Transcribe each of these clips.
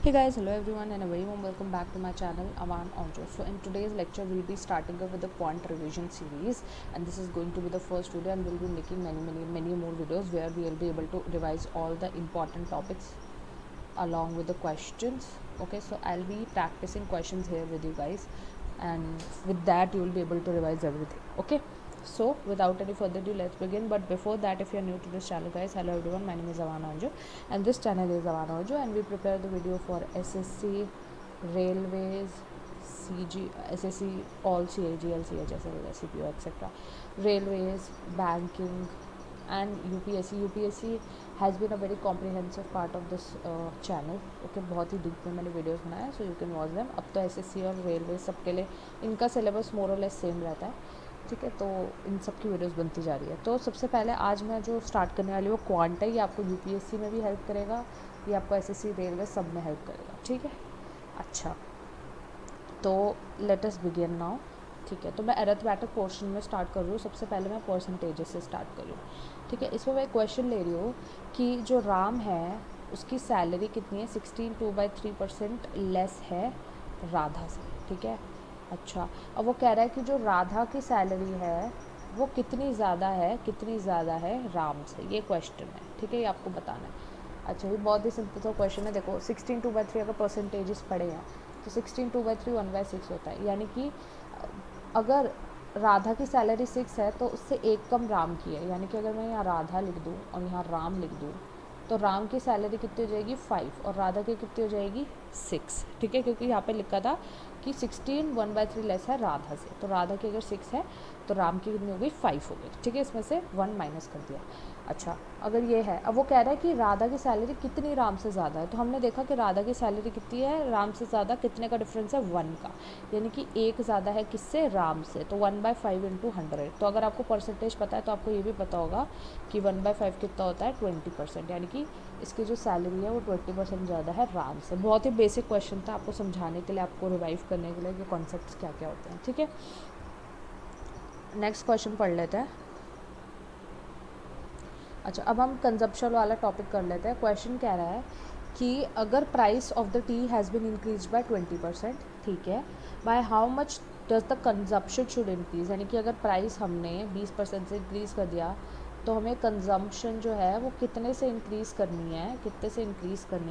Hey guys, hello everyone and a very warm welcome back to my channel Aman Onjo. So in today's lecture we'll be starting up with the quant revision series, and this is going to be the first video, and we'll be making many more videos where we'll be able to revise all the important topics along with the questions. Okay, so I'll be practicing questions here with you guys, and with that you will be able to revise everything. Okay, so without any further ado, let's begin. But before that, if you're new to this channel, guys, hello everyone, my name is Aman Onjo and this channel is Aman Onjo, and we prepare the video for SSC, railways, CG, SSC, all CAGL, CHSL, SCPO, etc., railways, banking, and UPSC. UPSC has been a very comprehensive part of this channel. Okay, बहुत ही deep में मैंने videos बनाए हैं, so you can watch them. अब तो SSC और railway सबके लिए इनका सिलेबस मोर और लेस सेम रहता है, ठीक है. तो इन सब की वीडियोस बनती जा रही है. तो सबसे पहले आज मैं जो स्टार्ट करने वाली हूँ वो क्वांट है. ये आपको यूपीएससी में भी हेल्प करेगा, ये आपको एसएससी रेलवे सब में हेल्प करेगा, ठीक है. अच्छा, तो लेट अस बिगिन नाउ. ठीक है, तो मैं अरिथमेटिक पोर्शन में स्टार्ट कर रही हूँ. सबसे पहले मैं परसेंटेजेस से स्टार्ट कर रही हूँ, ठीक है. इसमें मैं क्वेश्चन ले रही हूँ कि जो राम है उसकी सैलरी कितनी है. 16.2/3% लेस है राधा से, ठीक है. अच्छा, अब वो कह रहा है कि जो राधा की सैलरी है वो कितनी ज़्यादा है राम से. ये क्वेश्चन है, ठीक है, ये आपको बताना है. अच्छा, ये बहुत ही सिंपल सा क्वेश्चन है. देखो, 16/2/3 अगर परसेंटेजेस पढ़े हैं तो 16/2/3 1/6 होता है. यानी कि अगर राधा की सैलरी 6 है तो उससे एक कम राम की है. यानी कि अगर मैं यहाँ राधा लिख दूँ और यहाँ राम लिख दूँ तो राम की सैलरी कितनी हो जाएगी 5 और राधा की कितनी हो जाएगी 6, ठीक है. क्योंकि यहाँ पे लिखा था कि 16 1/3 लेस है राधा से, तो राधा की अगर 6 है तो राम की कितनी हो गई 5 हो गई, ठीक है. इसमें से 1 माइनस कर दिया. अच्छा, अगर ये है, अब वो कह रहा है कि राधा की सैलरी कितनी राम से ज़्यादा है. तो हमने देखा कि राधा की सैलरी कितनी है राम से ज़्यादा, कितने का डिफरेंस है 1 का. यानी कि एक ज़्यादा है किससे, राम से. तो 1/5 इंटू 100. तो अगर आपको परसेंटेज पता है तो आपको ये भी पता होगा कि 1/5 कितना होता है 20%. यानी कि इसकी जो सैलरी है वो 20% ज़्यादा है राम से. बहुत ही बेसिक क्वेश्चन था, आपको समझाने के लिए, आपको रिवाइव करने के लिए कि कॉन्सेप्ट्स क्या क्या होते हैं, ठीक है. नेक्स्ट क्वेश्चन पढ़ लेते हैं. अच्छा, अब हम कंजप्शन वाला टॉपिक कर लेते हैं. क्वेश्चन कह रहा है कि अगर price of the T has been increase by 20%, ठीक है, by how much does the consumption should increase. यानी कि अगर प्राइस हमने 20% से इंक्रीज़ कर दिया तो हमें कंजम्पशन जो है वो कितने से इंक्रीज़ करनी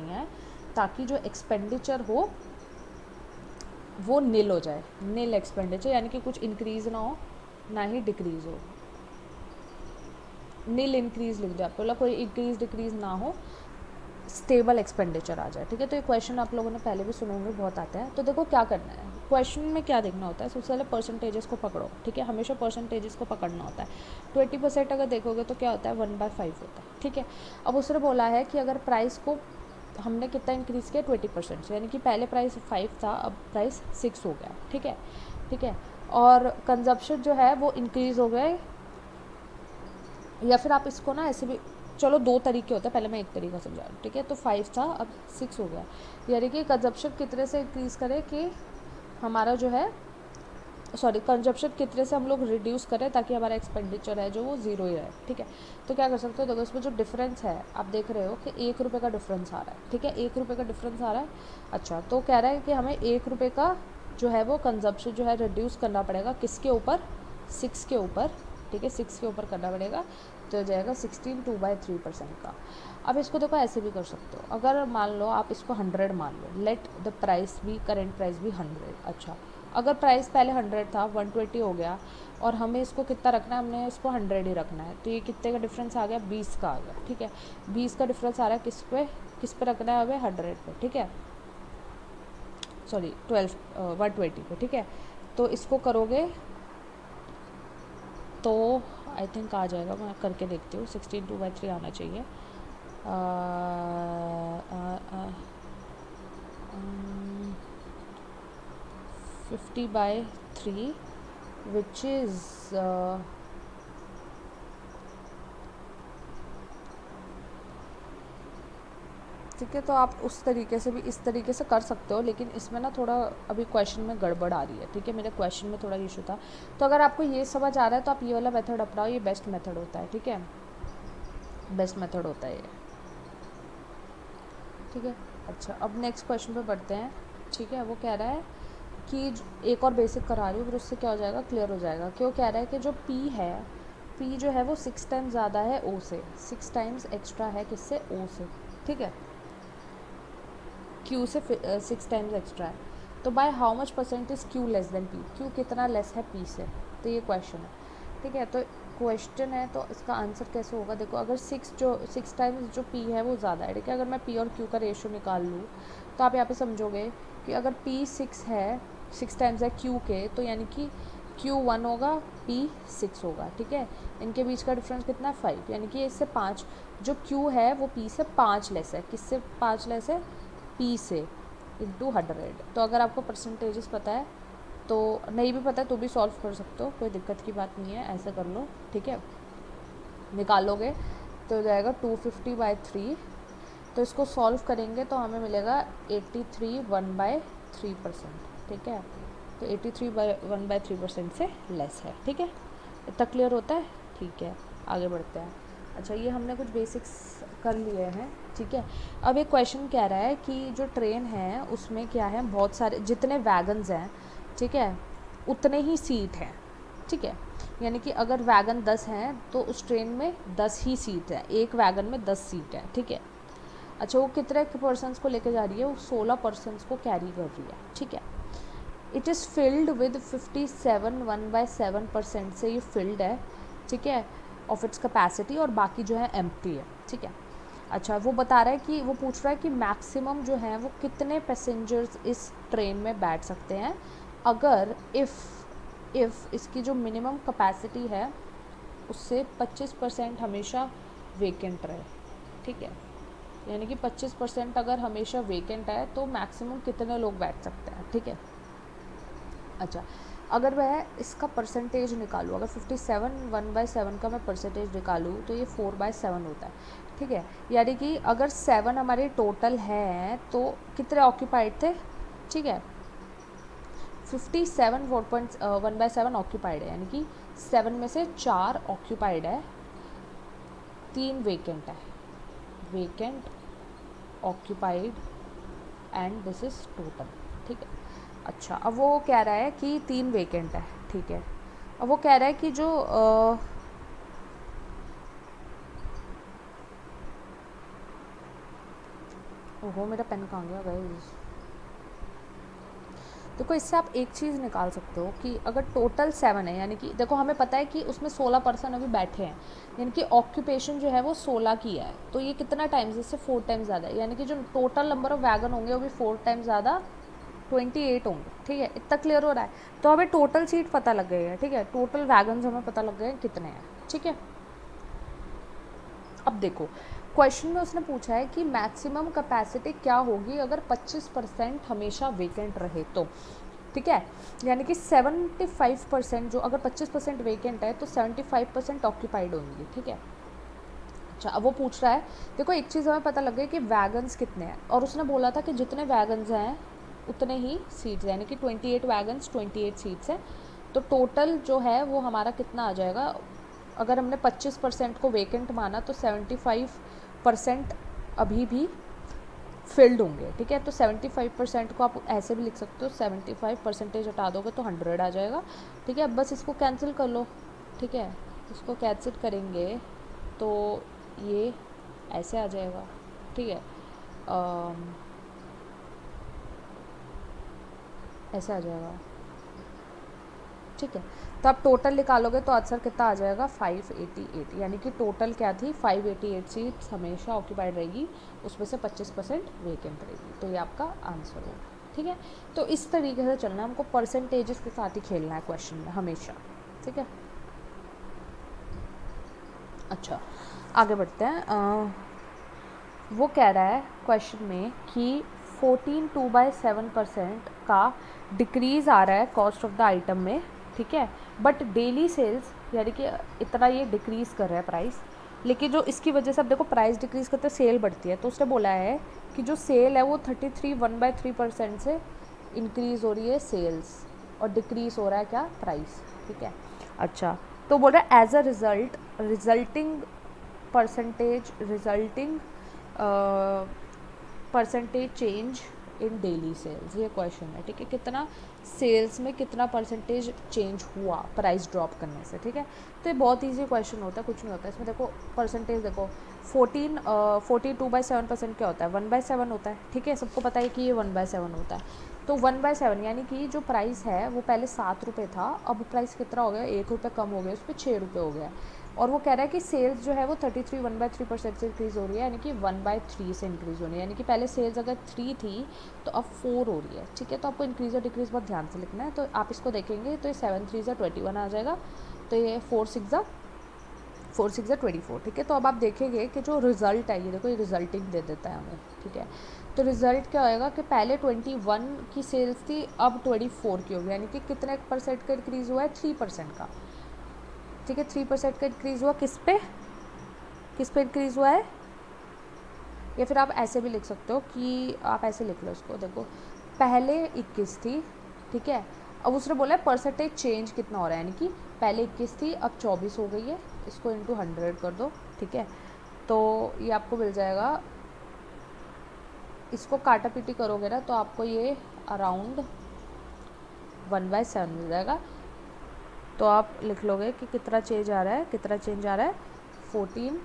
है ताकि जो एक्सपेंडिचर हो वो नील हो जाए. नील एक्सपेंडिचर, यानी कि कुछ इंक्रीज़ ना हो ना ही डिक्रीज़ हो. नील इंक्रीज़ लिख दो, आपको बोला कोई इंक्रीज़ डिक्रीज़ ना हो, स्टेबल एक्सपेंडिचर आ जाए, ठीक है. तो ये क्वेश्चन आप लोगों ने पहले भी सुने होंगे, बहुत आते हैं. तो देखो क्या करना है, क्वेश्चन में क्या देखना होता है. सबसे पहले परसेंटेजेस को पकड़ो, ठीक है. हमेशा परसेंटेजेस को पकड़ना होता है. 20% अगर देखोगे तो क्या होता है 1/5 होता है, ठीक है. अब उसने बोला है कि अगर प्राइस को हमने कितना इंक्रीज़ किया 20% से, यानी कि पहले प्राइस 5 था, अब प्राइस 6 हो गया, ठीक है, ठीक है. और कंजप्शन जो है वो इंक्रीज़ हो गए, या फिर आप इसको ना ऐसे भी, चलो दो तरीके होते हैं, पहले मैं एक तरीका समझा रहा हूँ, ठीक है. तो 5 था, अब 6 हो गया. यानी कि कंजप्शन कितने से इंक्रीज़ करें कि हमारा जो है, सॉरी, कंजप्शन कितने से हम लोग रिड्यूस करें ताकि हमारा एक्सपेंडिचर है जो वो ज़ीरो ही रहे, ठीक है. तो क्या कर सकते हो, देखो इसमें जो डिफरेंस है आप देख रहे हो कि 1 रुपये का डिफरेंस आ रहा है, ठीक है. 1 रुपये का डिफरेंस आ रहा है. अच्छा, तो कह रहा है कि हमें 1 रुपये का जो है वो कंजप्शन जो है रिड्यूस करना पड़ेगा किसके ऊपर, 6 के ऊपर, ठीक है. 6 के ऊपर करना पड़ेगा, तो हो जाएगा 16/2/3% का. अब इसको देखो ऐसे भी कर सकते हो. अगर मान लो आप इसको 100 मान लो, लेट द प्राइस भी, करेंट प्राइस भी 100. अच्छा, अगर प्राइस पहले 100 था 120 हो गया और हमें इसको कितना रखना है, हमने इसको 100 ही रखना है, तो ये कितने का डिफरेंस आ गया 20 का आ गया, ठीक है. 20 का डिफरेंस आ रहा है किस पे रखना है हमें 100 पे, ठीक है, सॉरी 120 पे, ठीक है. तो इसको करोगे तो आई थिंक आ जाएगा, मैं करके देखती हूँ. 16/2/3 आना चाहिए. 50/3 विच इज़, ठीक है. तो आप उस तरीके से भी इस तरीके से कर सकते हो, लेकिन इसमें ना थोड़ा अभी क्वेश्चन में गड़बड़ आ रही है, ठीक है. मेरे क्वेश्चन में थोड़ा इशू था. तो अगर आपको ये समझ आ रहा है तो आप ये वाला मेथड अपनाओ, ये बेस्ट मेथड होता है, ठीक है. बेस्ट मेथड होता है ये, ठीक है. अच्छा, अब नेक्स्ट क्वेश्चन पे बढ़ते हैं। ठीक है, वो कह रहा है कि एक और बेसिक करा रही हूँ, फिर उससे क्या हो जाएगा, क्लियर हो जाएगा। क्यों कह रहा है कि जो P है, P जो है वो 6 टाइम्स ज़्यादा है O से, 6 टाइम्स एक्स्ट्रा है किससे, O से। ठीक है, Q से 6 टाइम्स एक्स्ट्रा है। तो by how much percent is Q less than P, Q कितना लेस है P से, तो ये क्वेश्चन है। ठीक है, तो क्वेश्चन है तो इसका आंसर कैसे होगा, देखो अगर 6 टाइम्स जो P है वो ज़्यादा है। ठीक है, अगर मैं P और Q का रेशियो निकाल लूँ तो आप यहाँ पे समझोगे कि अगर P 6 है, 6 टाइम्स है Q के, तो यानी कि Q 1 होगा, P 6 होगा। ठीक है, इनके बीच का डिफरेंस कितना है 5, यानी कि इससे 5, जो Q है वो P से 5 लेस है। किससे 5 लेस है, P से, इंटू 100। तो अगर आपको परसेंटेजेस पता है, तो नहीं भी पता है तो भी सॉल्व कर सकते हो, कोई दिक्कत की बात नहीं है, ऐसे कर लो। ठीक है, निकालोगे तो हो जाएगा 250/3। तो इसको सॉल्व करेंगे तो हमें मिलेगा 83 1/3%। ठीक है, तो 1/3% से लेस है। ठीक है, इतना क्लियर होता है। ठीक है, आगे बढ़ते हैं। अच्छा, ये हमने कुछ बेसिक्स कर लिए हैं। ठीक है, अब एक क्वेश्चन कह रहा है कि जो ट्रेन है उसमें क्या है, बहुत सारे जितने वैगन्स हैं, ठीक है, उतने ही सीट हैं। ठीक है, यानी कि अगर वैगन 10 हैं तो उस ट्रेन में 10 ही सीट हैं, एक वैगन में 10 सीट है। ठीक है, अच्छा वो कितने पर्सन्स को लेके जा रही है, वो 16 पर्सन्स को कैरी कर रही है। ठीक है, इट इज़ फिल्ड विद 57 1/7% से ये फिल्ड है। ठीक है, ऑफ इट्स कैपेसिटी, और बाकी जो है एम्प्टी है। ठीक है, अच्छा वो बता रहा है कि वो पूछ रहा है कि मैक्सिमम जो है वो कितने पैसेंजर्स इस ट्रेन में बैठ सकते हैं अगर इफ़ इसकी जो मिनिमम कैपेसिटी है उससे 25% हमेशा वेकेंट रहे। ठीक है, यानी कि 25% अगर हमेशा वेकेंट है तो मैक्सिमम कितने लोग बैठ सकते हैं। ठीक है, अच्छा अगर वह इसका परसेंटेज निकालूँ, अगर 57 1/7 का मैं परसेंटेज निकालूँ तो ये 4/7 होता है। ठीक है, यानी कि अगर 7 हमारे टोटल हैं तो कितने ऑक्यूपाइड थे। ठीक है, 57 1/7 ऑक्यूपाइड है, यानी कि 7 में से 4 ऑक्यूपाइड है, 3 वेकेंट है, vacant, occupied, and this is total. ठीक है, अच्छा अब वो कह रहा है कि 3 वेकेंट है। ठीक है, अब वो कह रहा है कि जो ओहो मेरा पेन कहाँ गया गाइस। देखो इससे आप एक चीज़ निकाल सकते हो कि अगर टोटल 7 है, यानी कि देखो हमें पता है कि उसमें 16 पर्सन अभी बैठे हैं, यानी कि ऑक्यूपेशन जो है वो 16 की है, तो ये कितना टाइम्स, इससे 4 टाइम्स ज़्यादा है, यानी कि जो टोटल नंबर ऑफ वैगन होंगे वो भी 4 टाइम्स ज़्यादा, 28 होंगे। ठीक है, इतना क्लियर हो रहा है। तो हमें टोटल सीट पता लग गई है। ठीक है, टोटल वैगन्स हमें पता लग गए हैं कितने हैं। ठीक है, अब देखो क्वेश्चन में उसने पूछा है कि मैक्सिमम कैपेसिटी क्या होगी अगर 25% हमेशा वेकेंट रहे तो। ठीक है, यानी कि 75%, जो अगर 25% वेकेंट है तो 75% ऑक्यूपाइड होंगी। ठीक है, अच्छा अब वो पूछ रहा है, देखो एक चीज़ हमें पता लग गई कि वैगन्स कितने हैं, और उसने बोला था कि जितने वैगन्स हैं उतने ही सीट्स, यानी कि 28 वैगन्स 28 सीट्स हैं। तो टोटल जो है वो हमारा कितना आ जाएगा, अगर हमने 25% को वेकेंट माना तो 75% अभी भी फिल्ड होंगे। ठीक है, तो 75% को आप ऐसे भी लिख सकते हो, 75% हटा दोगे तो 100 आ जाएगा। ठीक है, अब बस इसको कैंसिल कर लो। ठीक है, इसको कैंसिल करेंगे तो ये ऐसे आ जाएगा। ठीक है, ऐसे आ जाएगा। ठीक है, तो आप टोटल निकालोगे तो आंसर कितना आ जाएगा, 588, यानी कि टोटल क्या थी, 588 सीट्स हमेशा ऑक्यूपाइड रहेगी, उसमें से 25% वेकेंट रहेगी, तो ये आपका आंसर होगा। ठीक है, तो इस तरीके से चलना है, हमको परसेंटेजेस के साथ ही खेलना है क्वेश्चन में हमेशा। ठीक है, अच्छा आगे बढ़ते हैं। वो कह रहा है क्वेश्चन में कि 14 2/7% का डिक्रीज़ आ रहा है कॉस्ट ऑफ द आइटम में। ठीक है, बट डेली सेल्स, यानी कि इतना ये डिक्रीज़ कर रहा है प्राइस, लेकिन जो इसकी वजह से अब देखो प्राइस डिक्रीज़ करते सेल बढ़ती है, तो उसने बोला है कि जो सेल है वो 33 1/3% से इंक्रीज़ हो रही है सेल्स, और डिक्रीज़ हो रहा है क्या, प्राइस। ठीक है, अच्छा तो बोल रहा है as a resulting percentage, resulting percentage change in daily sales, ये क्वेश्चन है, ठीक है, कितना सेल्स में कितना परसेंटेज चेंज हुआ प्राइस ड्रॉप करने से, ठीक है। तो ये बहुत ईजी क्वेश्चन होता है, कुछ नहीं होता है इसमें। देखो परसेंटेज देखो 42/7% क्या होता है, 1/7 होता है, ठीक है, सबको पता है कि ये 1/7 होता है। तो 1/7 यानी कि जो प्राइस है वो पहले 7 रुपये था, अब प्राइस कितना हो गया, 1 रुपये कम हो गया, उस पर 6 रुपये हो गया। और वो कह रहा है कि सेल्स जो है वो 33 1/3% से इंक्रीज़ हो रही है, यानी कि 1/3 से इंक्रीज़ हो रही है, यानी कि पहले सेल्स अगर 3 थी तो अब 4 हो रही है, ठीक है। तो आपको इंक्रीज़ और डिक्रीज़ बहुत ध्यान से लिखना है। तो आप इसको देखेंगे तो ये 7 3 21 आ जाएगा, तो ये 4 6 24, ठीक है। तो अब आप देखेंगे कि जो रिज़ल्ट है, ये देखो ये रिजल्टिंग दे देता है हमें, ठीक है। तो रिज़ल्ट क्या होएगा कि पहले 21 की सेल्स थी, अब 24 की होगी, यानी कि कितने % का इंक्रीज़ हुआ है, 3% का, ठीक है। 3% का इंक्रीज़ हुआ, किस पे इंक्रीज़ हुआ है। या फिर आप ऐसे भी लिख सकते हो कि आप ऐसे लिख लो इसको, देखो पहले 21 थी, ठीक है, अब उसने बोला है परसेंटेज चेंज कितना हो रहा है, यानी कि पहले 21 थी अब 24 हो गई है, इसको इंटू 100 कर दो, ठीक है। तो ये आपको मिल जाएगा, इसको काटा पीटी करोगे ना तो आपको ये अराउंड 1/7 मिल जाएगा। तो आप लिख लोगे कि कितना चेंज आ रहा है, 14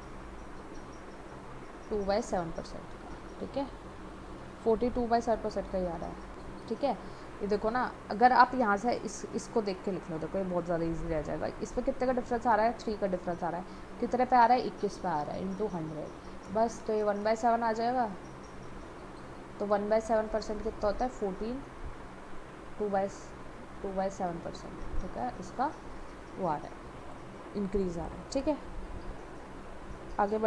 2/7% का, ठीक है, 42/7% का ही आ रहा है, ठीक है। ये देखो ना, अगर आप यहाँ से इसको देख के लिख लो, देखो ये बहुत ज़्यादा इजी रह जाएगा। इसमें कितने का डिफरेंस आ रहा है, 3 का डिफरेंस आ रहा है, कितने पे आ रहा है, 21 पे आ रहा है, इंटू 100, बस। तो ये 1/7 आ जाएगा। तो 1/7% कितना होता है, 14 2/7%, ठीक है, इसका वो आ रहा है, इंक्रीज़ आ रहा है, ठीक है। आगे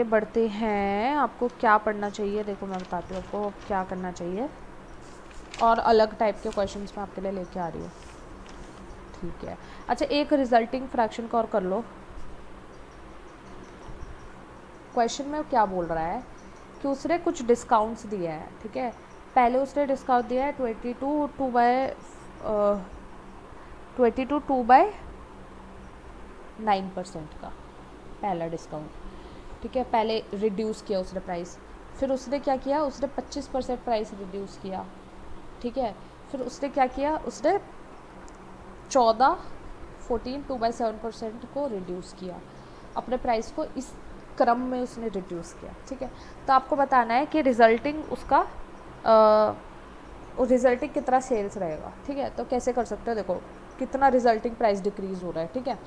बढ़ते हैं। आपको क्या पढ़ना चाहिए, देखो मैं बताती हूँ आपको क्या करना चाहिए, और अलग टाइप के क्वेश्चंस मैं आपके लिए लेके आ रही हूँ, ठीक है। अच्छा, एक रिजल्टिंग फ्रैक्शन का और कर लो। क्वेश्चन में क्या बोल रहा है कि उसने कुछ डिस्काउंट्स दिए हैं, ठीक है। पहले उसने डिस्काउंट दिया है 22/9% का, पहला डिस्काउंट, ठीक है। पहले रिड्यूस किया उसने प्राइस, फिर उसने क्या किया, उसने 25% प्राइस रिड्यूस किया, ठीक है। फिर उसने क्या किया, उसने 2/7% को रिड्यूस किया, अपने प्राइस को इस क्रम में उसने रिड्यूस किया, ठीक है। तो आपको बताना है कि रिजल्टिंग उसका रिजल्टिंग कितना सेल्स रहेगा, ठीक है। तो कैसे कर सकते हो, देखो कितना रिजल्टिंग प्राइस डिक्रीज़ हो रहा है, ठीक है।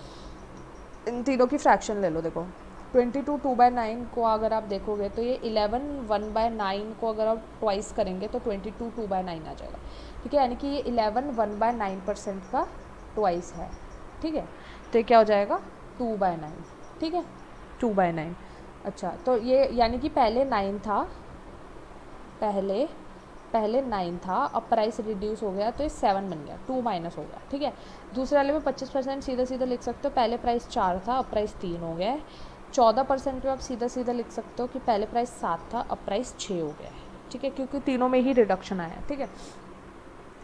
इन तीनों की फ्रैक्शन ले लो, देखो 22 2/9 को अगर आप देखोगे तो ये 11 1/9 को अगर आप ट्वाइस करेंगे तो 22 2/9 आ जाएगा, ठीक है। यानी कि ये 11 1/9% का ट्वाइस है, ठीक है। तो ये क्या हो जाएगा, 2/9, ठीक है, 2/9। अच्छा, तो ये यानी कि पहले 9 था, पहले 9 था, अब प्राइस रिड्यूस हो गया तो ये 7 बन गया, 2 माइनस हो गया, ठीक है। दूसरे वाले में 25% सीधा सीधा लिख सकते हो, पहले प्राइस 4 था अब प्राइस 3 हो गया है। 14% में आप सीधा सीधा लिख सकते हो कि पहले प्राइस 7 था अब प्राइस 6 हो गया है, ठीक है, क्योंकि तीनों में ही रिडक्शन आया है, ठीक है।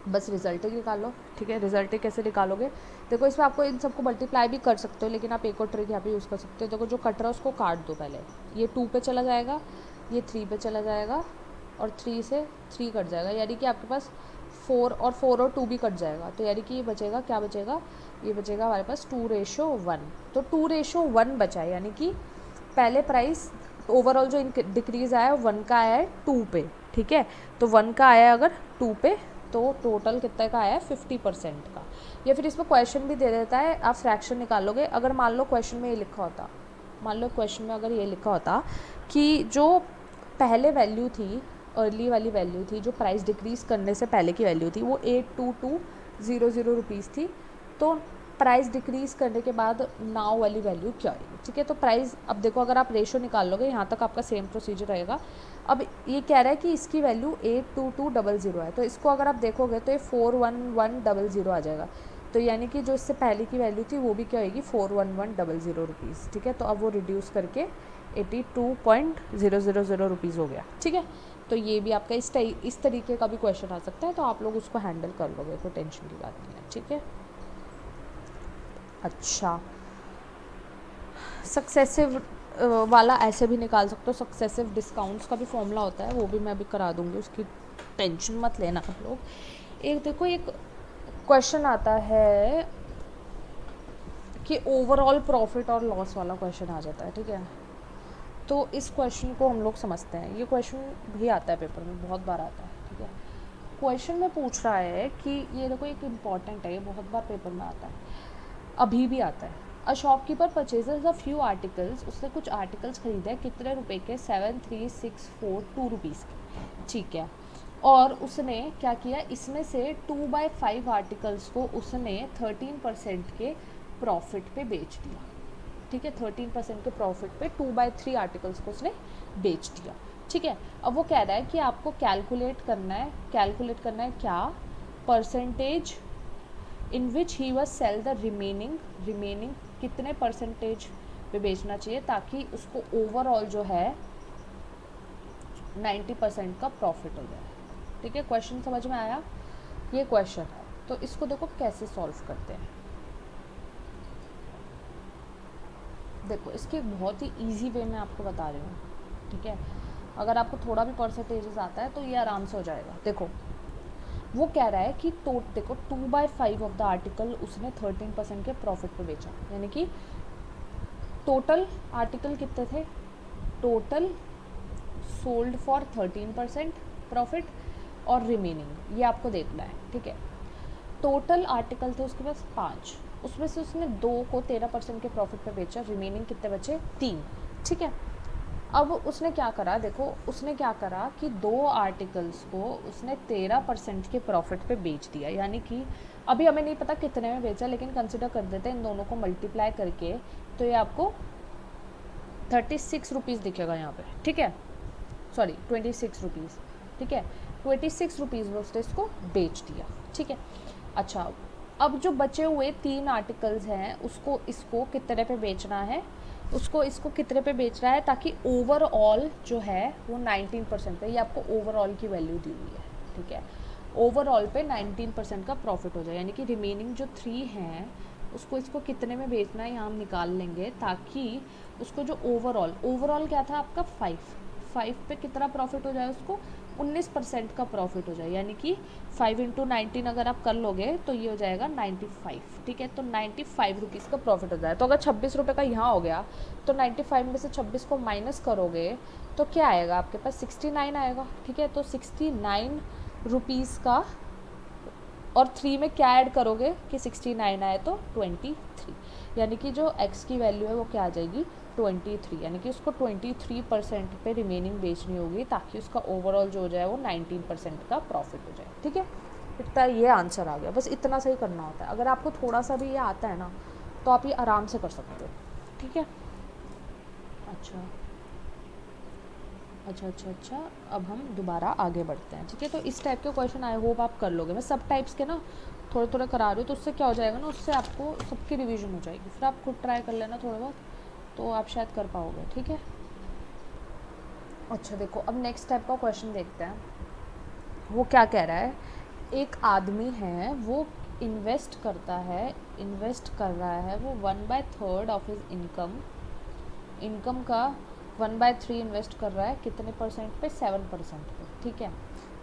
बस रिजल्ट निकाल लो, ठीक है। रिजल्ट कैसे निकालोगे, देखो इसमें आपको इन सबको मल्टीप्लाई भी कर सकते हो, लेकिन आप एक और ट्रिक यहाँ पे यूज़ कर सकते हो। देखो जो कट रहा है उसको काट दो, पहले ये 2 पे चला जाएगा, ये 3 पे चला जाएगा, और 3 से 3 कट जाएगा, यानी कि आपके पास 4 और 2 भी कट जाएगा, तो यानी कि ये बचेगा, क्या बचेगा, ये बचेगा हमारे पास 2:1। तो 2:1 बचा है, यानी कि पहले प्राइस ओवरऑल जो डिक्रीज़ आया है 1 का आया है 2 पे, ठीक है। तो 1 का आया है अगर 2 पे, तो टोटल कितने का आया है, 50% का। या फिर इसमें क्वेश्चन भी दे देता है, आप फ्रैक्शन निकालोगे। अगर मान लो क्वेश्चन में ये लिखा होता, मान लो क्वेश्चन में अगर ये लिखा होता कि जो पहले वैल्यू थी, अर्ली वाली वैल्यू थी, जो प्राइस डिक्रीज़ करने से पहले की वैल्यू थी, वो 82200 रुपीज़ थी, तो प्राइस डिक्रीज़ करने के बाद नाउ वाली वैल्यू क्या आएगी, ठीक है। तो प्राइस, अब देखो अगर आप रेशो निकाल लोगे, यहाँ तक आपका सेम प्रोसीजर रहेगा। अब ये कह रहा है कि इसकी वैल्यू 82200 है, तो इसको अगर आप देखोगे तो ये 41100 आ जाएगा, तो यानी कि जो इससे पहले की वैल्यू थी वो भी क्या होगी, 41100 रुपीज़, ठीक है। तो अब वो रिड्यूस करके 82.000 रुपीज़ हो गया, ठीक है। तो ये भी आपका इस तरीके का भी क्वेश्चन आ सकता है, तो आप लोग उसको हैंडल कर लोगे, कोई टेंशन की बात नहीं है, ठीक है। अच्छा, सक्सेसिव वाला ऐसे भी निकाल सकते हो, सक्सेसिव डिस्काउंट्स का भी फॉर्मूला होता है, वो भी मैं अभी करा दूंगी, उसकी टेंशन मत लेना आप लोग। एक देखो एक क्वेश्चन आता है कि ओवरऑल प्रॉफिट और लॉस वाला क्वेश्चन आ जाता है, ठीक है। तो इस क्वेश्चन को हम लोग समझते हैं, ये क्वेश्चन भी आता है पेपर में, बहुत बार आता है, ठीक है। क्वेश्चन में पूछ रहा है कि ये देखो एक इम्पॉर्टेंट है, ये बहुत बार पेपर में आता है, अभी भी आता है। A shopkeeper purchases a few articles, उसने कुछ आर्टिकल्स खरीदे कितने रुपए के, 7364 रुपीज़ के, ठीक है। और उसने क्या किया, इसमें से 2/5 आर्टिकल्स को उसने 13% के प्रॉफिट पे बेच दिया, ठीक है। 13% के प्रॉफिट पे 2/3 आर्टिकल्स को उसने बेच दिया, ठीक है। अब वो कह रहा है कि आपको कैलकुलेट करना है क्या, percentage in which he was sell the remaining कितने परसेंटेज पे बेचना चाहिए ताकि उसको ओवरऑल जो है 90% का प्रॉफिट हो जाए, ठीक है। क्वेश्चन समझ में आया, ये क्वेश्चन है। तो इसको देखो कैसे सॉल्व करते हैं। देखो इसके बहुत ही इजी वे में आपको बता रही हूँ, ठीक है। अगर आपको थोड़ा भी परसेंटेजेस आता है तो ये आराम से हो जाएगा। देखो वो कह रहा है कि देखो 2/5 ऑफ द आर्टिकल उसने 13% के प्रॉफिट पे बेचा, यानी कि टोटल आर्टिकल कितने थे, टोटल सोल्ड फॉर 13% प्रॉफिट और रिमेनिंग ये आपको देखना है, ठीक है। टोटल आर्टिकल थे उसके पास 5, उसमें से उसने 2 को 13% के प्रॉफिट पे बेचा, रिमेनिंग कितने बचे, 3, ठीक है। अब उसने क्या करा, देखो उसने क्या करा कि 2 आर्टिकल्स को उसने 13% के प्रॉफिट पे बेच दिया, यानी कि अभी हमें नहीं पता कितने में बेचा, लेकिन कंसिडर कर देते हैं इन दोनों को मल्टीप्लाई करके, तो ये आपको 36 रुपीज़ दिखेगा यहाँ पे, ठीक है। सॉरी 26 रुपीज़, ठीक है। 26 रुपीज़ में उसने इसको बेच दिया, ठीक है। अच्छा अब जो बचे हुए 3 आर्टिकल्स हैं उसको इसको कितने पे बेचना है, उसको इसको कितने पे बेच रहा है ताकि ओवरऑल जो है वो 19% पे, ये आपको ओवरऑल की वैल्यू दी हुई है, ठीक है। ओवरऑल पे 19% का प्रॉफिट हो जाए, यानी कि रिमेनिंग जो 3 हैं उसको इसको कितने में बेचना है यहाँ हम निकाल लेंगे, ताकि उसको जो ओवरऑल क्या था आपका 5 पे कितना प्रॉफिट हो जाए, उसको 19% का प्रॉफिट हो जाए, यानी कि 5 × 19 अगर आप कर लोगे तो ये हो जाएगा 95, ठीक है। तो 95 रुपीज़ का प्रॉफिट हो जाए, तो अगर 26 रुपये का यहाँ हो गया तो 95 में से 26 को माइनस करोगे तो क्या आएगा आपके पास, 69 आएगा, ठीक है। तो 69 रुपीज़ का, और 3 में क्या ऐड करोगे कि 69 आए तो 23, यानी कि जो x की वैल्यू है वो क्या आ जाएगी 23, यानी कि उसको 23% पे रिमेनिंग बेचनी होगी ताकि उसका ओवरऑल जो हो जाए वो 19% का प्रॉफिट हो जाए, ठीक है। इतना ये आंसर आ गया, बस इतना सही करना होता है। अगर आपको थोड़ा सा भी ये आता है ना तो आप ये आराम से कर सकते हो, ठीक है। अच्छा अच्छा अच्छा अच्छा, अब हम दोबारा आगे बढ़ते हैं, ठीक है। तो इस टाइप के क्वेश्चन आई होप आप कर लोगे। मैं सब टाइप्स के ना थोड़े थोड़े करा रही हूँ, तो उससे क्या हो जाएगा ना, उससे आपको सबकी रिवीजन हो जाएगी, फिर आप खुद ट्राई कर लेना थोड़ा बहुत, तो आप शायद कर पाओगे, ठीक है। अच्छा देखो अब नेक्स्ट टाइप का क्वेश्चन देखते हैं। वो क्या कह रहा है, एक आदमी है वो इन्वेस्ट कर रहा है वो 1/3 ऑफ हिज इनकम का 1/3 इन्वेस्ट कर रहा है, कितने परसेंट पे, 7% पे, ठीक है।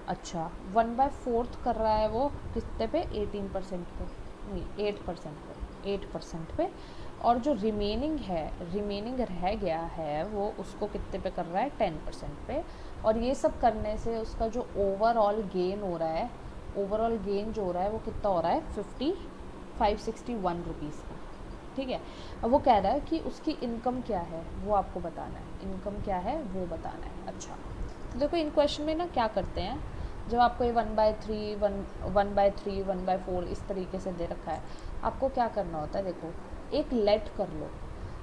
अच्छा 1/4 कर रहा है वो कितने पे, 18% पे, नहीं 8% पे। और जो रिमेनिंग रह गया है वो उसको कितने पे कर रहा है, 10% पे। और ये सब करने से उसका जो ओवरऑल गेन हो रहा है, जो हो रहा है वो कितना हो रहा है, 561 रुपीज़ का, ठीक है। अब वो कह रहा है कि उसकी इनकम क्या है वो आपको बताना है, इनकम क्या है वो बताना है। अच्छा तो देखो इन क्वेश्चन में ना क्या करते हैं, जब आपको ये 1/3 1/4 इस तरीके से दे रखा है, आपको क्या करना होता है, देखो एक लेट कर लो।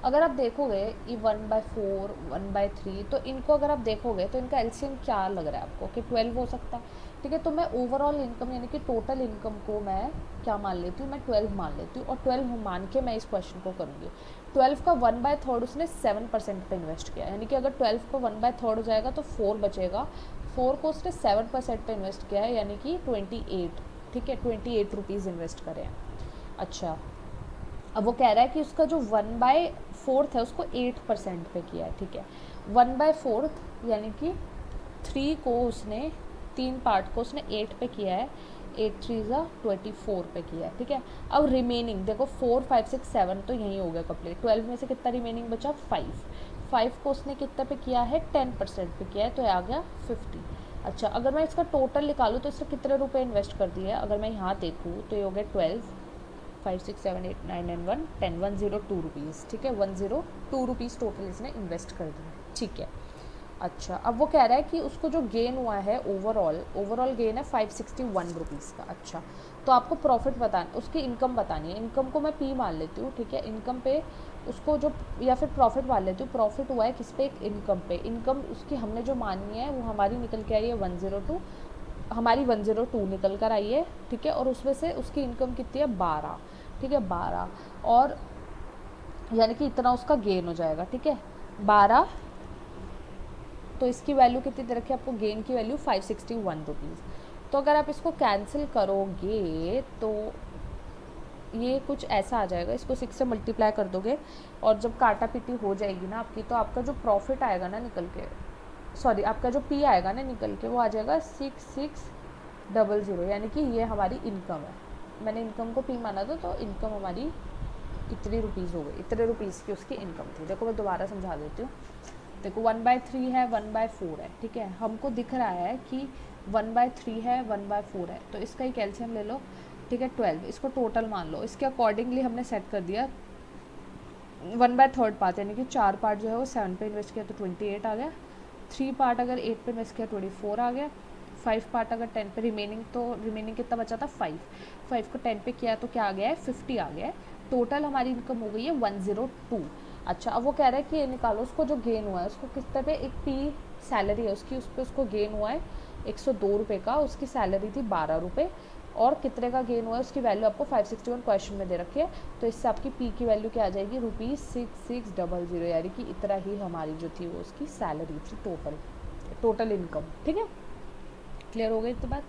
अगर आप देखोगे ये 1/4 1/3, तो इनको अगर आप देखोगे तो इनका एलसीएम क्या लग रहा है आपको कि 12 हो सकता है, ठीक है। तो मैं ओवरऑल इनकम यानी कि टोटल इनकम को मैं क्या मान लेती हूँ, मैं 12 मान लेती हूँ, और 12 मान के मैं इस क्वेश्चन को करूँगी। 12 का 1/3 उसने 7% पे इन्वेस्ट किया, यानी कि अगर 12 को 1/3 हो जाएगा तो 4 बचेगा, 4 को उसने 7% पे इन्वेस्ट किया है, यानी कि 28, ठीक है, 28 रुपीज़ इन्वेस्ट करे हैं। अच्छा अब वो कह रहा है कि उसका जो 4th है उसको 8% पे किया है, ठीक है। 1/4 यानी कि 3 को उसने 3 पार्ट को उसने 8 पे किया है, 8 3 24 पे किया है, ठीक है। अब रिमेनिंग देखो 4 5 6 7 तो यही हो गया कंप्लीट। 12 में से कितना रिमेनिंग बचा 5 को उसने कितने पे किया है 10% पे किया है, तो आ गया 50। अच्छा अगर मैं इसका टोटल निकालूँ तो इसने कितने रुपए इन्वेस्ट कर दिए, अगर मैं यहाँ देखूँ तो ये हो गया 12 5 6 7 8 9 एंड 1 10 102 रुपीज़, ठीक है। 102 रुपीज़ टोटल इसने इन्वेस्ट कर दिया, ठीक है। अच्छा अब वो कह रहा है कि उसको जो गेन हुआ है ओवरऑल गेन है 561 रुपीज़ का। अच्छा तो आपको प्रॉफिट बताना, उसकी इनकम बतानी है। इनकम को मैं पी मान लेती हूँ, ठीक है। इनकम पे उसको जो, या फिर प्रॉफिट मान लेती हूँ। प्रॉफिट हुआ है किस पे, एक इनकम पे। इनकम उसकी हमने जो मानी है वो हमारी निकल के आई है 102, हमारी 102 निकल कर आई है, ठीक है। और उसमें से उसकी इनकम कितनी है 12, ठीक है 12, और यानी कि इतना उसका गेन हो जाएगा, ठीक है 12। तो इसकी वैल्यू कितनी दे रखी है आपको, गेन की वैल्यू 561 रुपीज़। तो अगर आप इसको कैंसिल करोगे तो ये कुछ ऐसा आ जाएगा, इसको 6 से मल्टीप्लाई कर दोगे और जब काटा पीटी हो जाएगी ना आपकी, तो आपका जो प्रॉफिट आएगा ना निकल के, सॉरी आपका जो पी आएगा ना निकल के, वो आ जाएगा 6600, यानी कि ये हमारी इनकम है। मैंने इनकम को पी माना था, तो इनकम हमारी इतनी रुपीज़ हो गई, इतने रुपीज़ की उसकी इनकम थी। देखो मैं दोबारा समझा देती हूँ। देखो 1/3 है 1/4 है, ठीक है। हमको दिख रहा है कि 1/3 है 1/4 है, तो इसका ही कैल्शियम ले लो, ठीक है 12। इसको टोटल मान लो, इसके अकॉर्डिंगली हमने सेट कर दिया 1/3 पार्ट, यानी कि 4 पार्ट जो है वो 7 पे इन्वेस्ट किया तो 28 आ गया। 3 पार्ट अगर 8 पे इन्वेस्ट किया 24 आ गया। 5 पार्ट अगर 10 पे, रिमेनिंग कितना बचा था 5 को 10 पे किया तो क्या आ गया है 50 आ गया है। टोटल हमारी इनकम हो गई है 102। अच्छा अब वो कह रहा है कि ये निकालो उसको जो गेन हुआ है, उसको किस तरह पे, एक पी सैलरी है उसकी, उस पर उसको गेन हुआ है 102 रुपये का। उसकी सैलरी थी 12 रुपये, और कितने का गेन हुआ है उसकी वैल्यू आपको 561 क्वेश्चन में दे रखी है। तो इससे आपकी पी की वैल्यू क्या आ जाएगी, ₹6600, यानी कि इतना ही हमारी जो थी वो उसकी सैलरी थी, टोटल इनकम, ठीक है। क्लियर हो गई तो बात,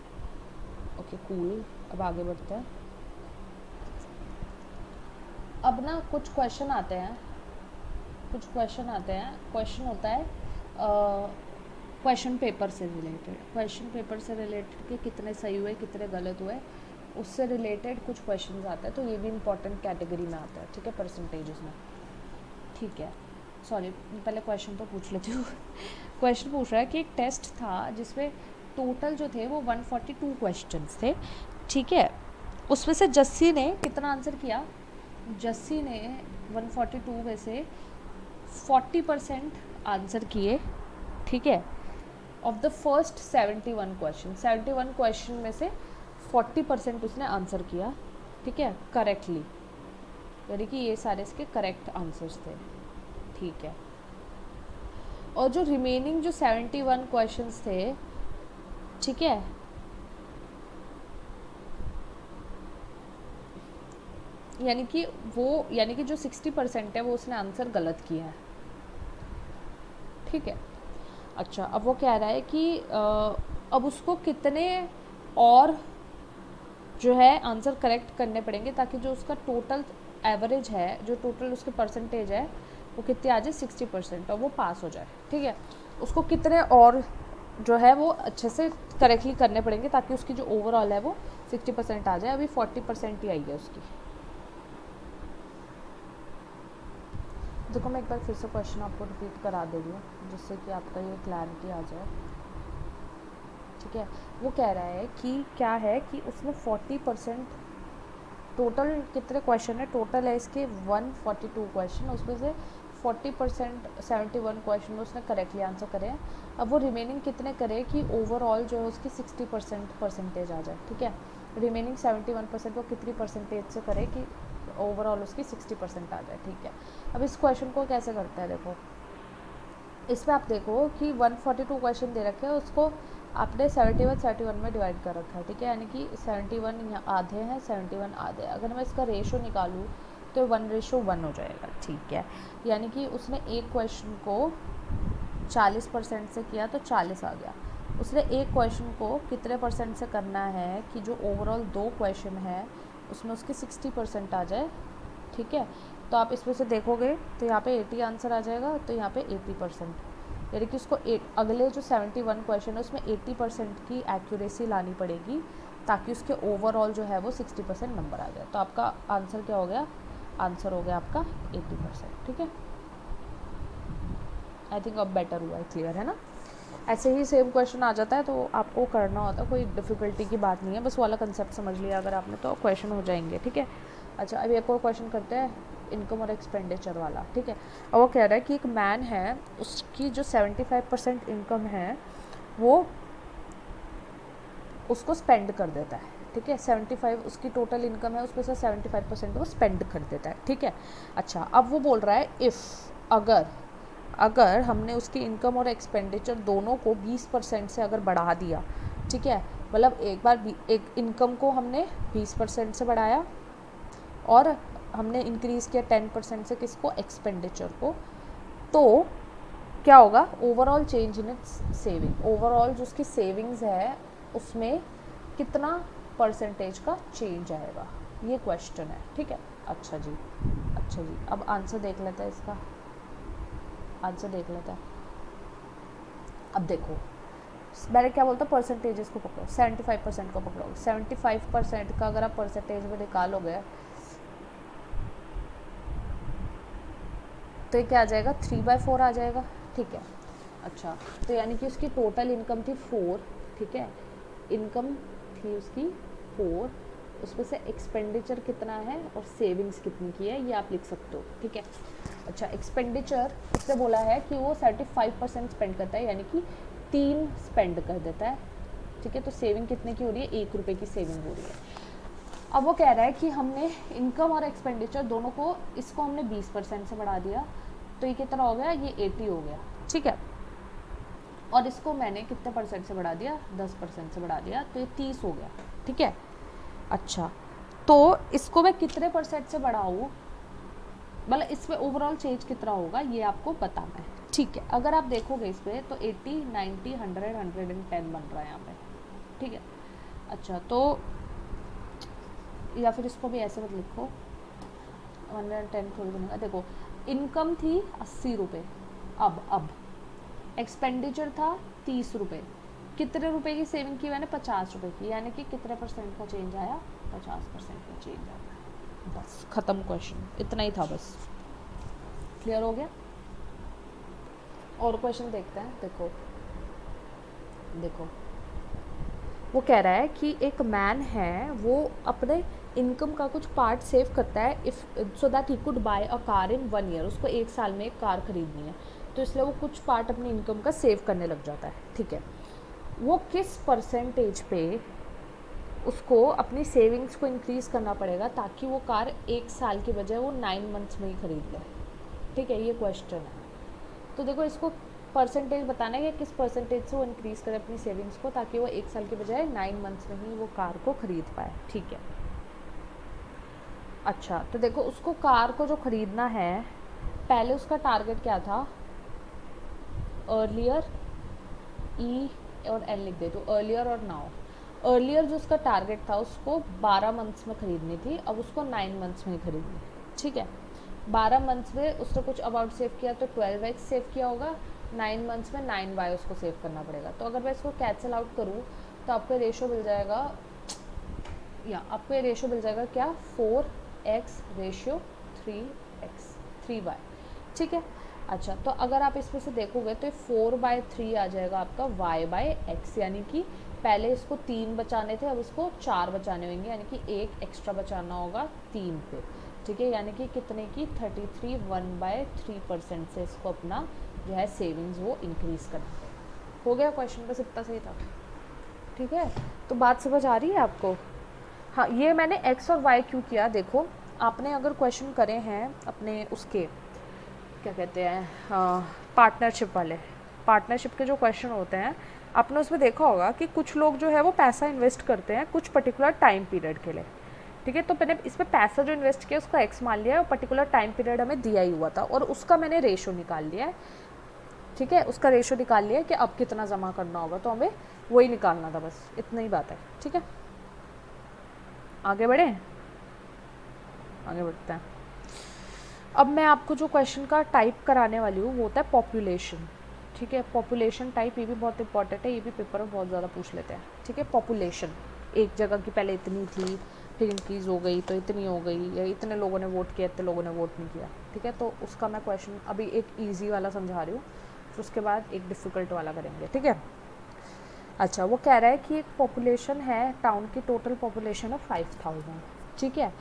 ओके कूल। अब आगे बढ़ते हैं। अब ना कुछ क्वेश्चन आते हैं, क्वेश्चन होता है क्वेश्चन पेपर से रिलेटेड के कितने सही हुए कितने गलत हुए, उससे रिलेटेड कुछ क्वेश्चन आते हैं। तो ये भी इंपॉर्टेंट कैटेगरी में आता है, ठीक है, परसेंटेजेस में, ठीक है। सॉरी पहले क्वेश्चन तो पूछ लेती हूँ। क्वेश्चन पूछ रहा है कि एक टेस्ट था जिसमें टोटल जो थे वो 142 क्वेश्चंस थे, ठीक है। उसमें से जस्सी ने कितना आंसर किया, जस्सी ने 142 में से 40% आंसर किए, ठीक है। ऑफ द फर्स्ट 71 क्वेश्चन में से 40% उसने आंसर किया, ठीक है, करेक्टली, यानी कि ये सारे इसके करेक्ट आंसर्स थे, ठीक है। और जो रिमेनिंग जो 71 क्वेश्चंस थे, ठीक है, यानी कि जो 60% है वो उसने आंसर गलत किया है, ठीक है। अच्छा अब वो कह रहा है कि अब उसको कितने और जो है आंसर करेक्ट करने पड़ेंगे ताकि जो उसका टोटल एवरेज है, जो टोटल उसके परसेंटेज है वो कितनी आ जाए 60%, और वो पास हो जाए, ठीक है। उसको कितने और जो है वो अच्छे से करेक्टली करने पड़ेंगे ताकि उसकी जो ओवरऑल है वो 60% आ जाए। अभी 40% ही आई है उसकी। देखो मैं एक बार फिर से क्वेश्चन आपको रिपीट करा दे रही हूँ जिससे कि आपका ये क्लैरिटी आ जाए, ठीक है। वो कह रहा है कि क्या है कि उसने 40%, टोटल कितने क्वेश्चन है, टोटल है इसके 142 क्वेश्चन, उसमें से 40% 71 क्वेश्चन उसने करेक्टली आंसर करे हैं। अब वो रिमेनिंग कितने करे कि ओवरऑल जो है उसकी 60% परसेंटेज आ जाए, ठीक है। रिमेनिंग 71% वो कितनी परसेंटेज से करे कि ओवरऑल उसकी 60% आ जाए, ठीक है। अब इस क्वेश्चन को कैसे करते हैं, देखो इसमें आप देखो कि 142 क्वेश्चन दे रखे हैं, उसको आपने 71 में डिवाइड कर रखा है, ठीक है। यानी कि 71 यहाँ आधे हैं, 71 आधे। अगर मैं इसका रेशो निकालूँ तो 1:1 हो जाएगा, ठीक है। यानी कि उसने एक क्वेश्चन को 40% से किया तो 40 आ गया। उसने एक क्वेश्चन को कितने परसेंट से करना है कि जो ओवरऑल 2 क्वेश्चन है उसमें उसकी 60% आ जाए, ठीक है। तो आप इसमें से देखोगे तो यहाँ पे 80 आंसर आ जाएगा, तो यहाँ पे 80%, यानी कि उसको अगले जो 71 क्वेश्चन है उसमें 80% की एक्यूरेसी लानी पड़ेगी ताकि उसके ओवरऑल जो है वो 60% नंबर आ जाए। तो आपका आंसर क्या हो गया, आंसर हो गया आपका 80%। ठीक है, आई थिंक अब बेटर हुआ है, क्लियर है ना। ऐसे ही सेम क्वेश्चन आ जाता है तो आपको करना होता है, कोई डिफ़िकल्टी की बात नहीं है, बस वाला कंसेप्ट समझ लिया अगर आपने तो क्वेश्चन हो जाएंगे। ठीक है, अच्छा अभी एक और क्वेश्चन करते हैं, इनकम और एक्सपेंडिचर वाला। ठीक है, और वो कह रहा है कि एक मैन है, उसकी जो 75% इनकम है वो उसको स्पेंड कर देता है। ठीक है, 75 उसकी टोटल इनकम है, उसमें से 75% वो स्पेंड कर देता है। ठीक है, अच्छा अब वो बोल रहा है इफ़ अगर हमने उसकी इनकम और एक्सपेंडिचर दोनों को 20% से अगर बढ़ा दिया, ठीक है, मतलब एक बार एक इनकम को हमने 20% से बढ़ाया और हमने इंक्रीज़ किया 10% से किसको, एक्सपेंडिचर को, तो क्या होगा, overall change in its saving, overall जो उसकी सेविंग्स है उसमें कितना परसेंटेज का चेंज आएगा, ये क्वेश्चन है। ठीक है, अच्छा जी, अब आंसर देख लेते हैं, इसका आंसर देख लेते हैं। अब देखो मैंने क्या बोलता, परसेंटेजेस को पकड़ो, 75% को पकड़ो, 75% का अगर आप परसेंटेज में निकालोगे तो ये क्या आ जाएगा, 3/4 आ जाएगा। ठीक है, अच्छा तो यानी कि उसकी टोटल इनकम थी 4, ठीक है, इनकम थी उसकी 4, उसमें से एक्सपेंडिचर कितना है और सेविंग्स कितनी की है ये आप लिख सकते हो। ठीक है, अच्छा एक्सपेंडिचर इससे बोला है कि वो 35% स्पेंड करता है, यानी कि 3 स्पेंड कर देता है। ठीक है, तो सेविंग कितने की हो रही है, 1 रुपये की सेविंग हो रही है। अब वो कह रहा है कि हमने इनकम और एक्सपेंडिचर दोनों को, इसको हमने 20% से बढ़ा दिया, तो ये कितना हो गया, ये 80 हो गया। ठीक है, और इसको मैंने कितने परसेंट से बढ़ा दिया, 10% से बढ़ा दिया, तो ये 30 हो गया। ठीक है, अच्छा तो इसको मैं कितने परसेंट से बढ़ाऊँ, मतलब इसमें ओवरऑल चेंज कितना होगा ये आपको बताना है। ठीक है, अगर आप देखोगे इसमें तो 80, 90, 100, 110 बन रहा है यहाँ पे। ठीक है, अच्छा तो या फिर इसको भी ऐसे मत लिखो, 110 थोड़ी बनेगा। देखो इनकम थी 80 रुपये, अब एक्सपेंडिचर था 30 रुपये, कितने रुपए की सेविंग की मैंने, 50 रुपये की, यानी कि कितने परसेंट का चेंज आया, 50% का चेंज आया। बस ख़त्म क्वेश्चन, इतना ही था बस, क्लियर हो गया। और क्वेश्चन देखते हैं, देखो वो कह रहा है कि एक मैन है, वो अपने इनकम का कुछ पार्ट सेव करता है if so that he could bye a car in 1 year, उसको 1 साल में एक कार खरीदनी है, तो इसलिए वो कुछ पार्ट अपनी इनकम का सेव करने लग जाता है। ठीक है, वो किस परसेंटेज पे उसको अपनी सेविंग्स को इंक्रीज़ करना पड़ेगा ताकि वो कार 1 साल की बजाय वो 9 मंथ्स में ही खरीद ले। ठीक है, ये क्वेश्चन है। तो देखो इसको परसेंटेज बताना है कि किस परसेंटेज से वो इंक्रीज़ करे अपनी सेविंग्स को ताकि वो 1 साल के बजाय 9 मंथ्स में ही वो कार को खरीद पाए। ठीक है, अच्छा तो देखो उसको कार को जो खरीदना है, पहले उसका टारगेट क्या था, अर्लियर, ई और एल लिख दे, तो अर्लियर और नाउ। अर्लियर जो उसका टारगेट था उसको 12 मंथ्स में खरीदनी थी, अब उसको 9 मंथ्स में ही खरीदनी। ठीक है, 12 मंथ्स में उसने कुछ अमाउंट सेव किया तो 12x सेव किया होगा, 9 मंथ्स में 9y उसको सेव करना पड़ेगा। तो अगर मैं इसको कैंसिल आउट करूँ तो आपको रेशो मिल जाएगा, या आपको ये रेशो मिल जाएगा क्या, 4x रेशियो 3y। ठीक है, अच्छा तो अगर आप इसमें से देखोगे तो 4/3 आ जाएगा आपका y/x, यानी कि पहले इसको 3 बचाने थे, अब इसको 4 बचाने होंगे, यानी कि 1 एक्स्ट्रा बचाना होगा 3 पे। ठीक है, यानी कि कितने की, 33, 1/3% से इसको अपना जो है सेविंग्स वो इंक्रीज़ करना है। हो गया क्वेश्चन, बस इतना सही था। ठीक है, तो बात समझ आ रही है आपको। हाँ, ये मैंने x और y क्यों किया, देखो आपने अगर क्वेश्चन करे हैं अपने उसके क्या कहते हैं, पार्टनरशिप वाले, पार्टनरशिप के जो क्वेश्चन होते हैं, आपने उसमें देखा होगा कि कुछ लोग जो है वो पैसा इन्वेस्ट करते हैं कुछ पर्टिकुलर टाइम पीरियड के लिए। ठीक है, तो मैंने इसमें पैसा जो इन्वेस्ट किया उसका x मान लिया है और पर्टिकुलर टाइम पीरियड हमें दिया ही हुआ था और उसका मैंने रेशो निकाल लिया है। ठीक है, उसका रेशो निकाल लिया है कि अब कितना जमा करना होगा, तो हमें वही निकालना था, बस इतना ही बात है। ठीक है, आगे बढ़े, आगे बढ़ते हैं। अब मैं आपको जो क्वेश्चन का टाइप कराने वाली हूँ वो होता है पॉपुलेशन, ठीक है। पॉपुलेशन टाइप ये भी बहुत इंपॉर्टेंट है, ये भी पेपर में बहुत ज़्यादा पूछ लेते हैं, ठीक है। पॉपुलेशन, एक जगह की पहले इतनी थी, फिर इंक्रीज़ हो गई तो इतनी हो गई, या इतने लोगों ने वोट किया इतने लोगों ने वोट नहीं किया, ठीक है। तो उसका मैं क्वेश्चन अभी एक ईजी वाला समझा रही हूँ, फिर उसके बाद एक डिफ़िकल्ट वाला करेंगे, ठीक है। अच्छा, वो कह रहा है कि एक पॉपुलेशन है, टाउन की टोटल पॉपुलेशन है 5000, ठीक है।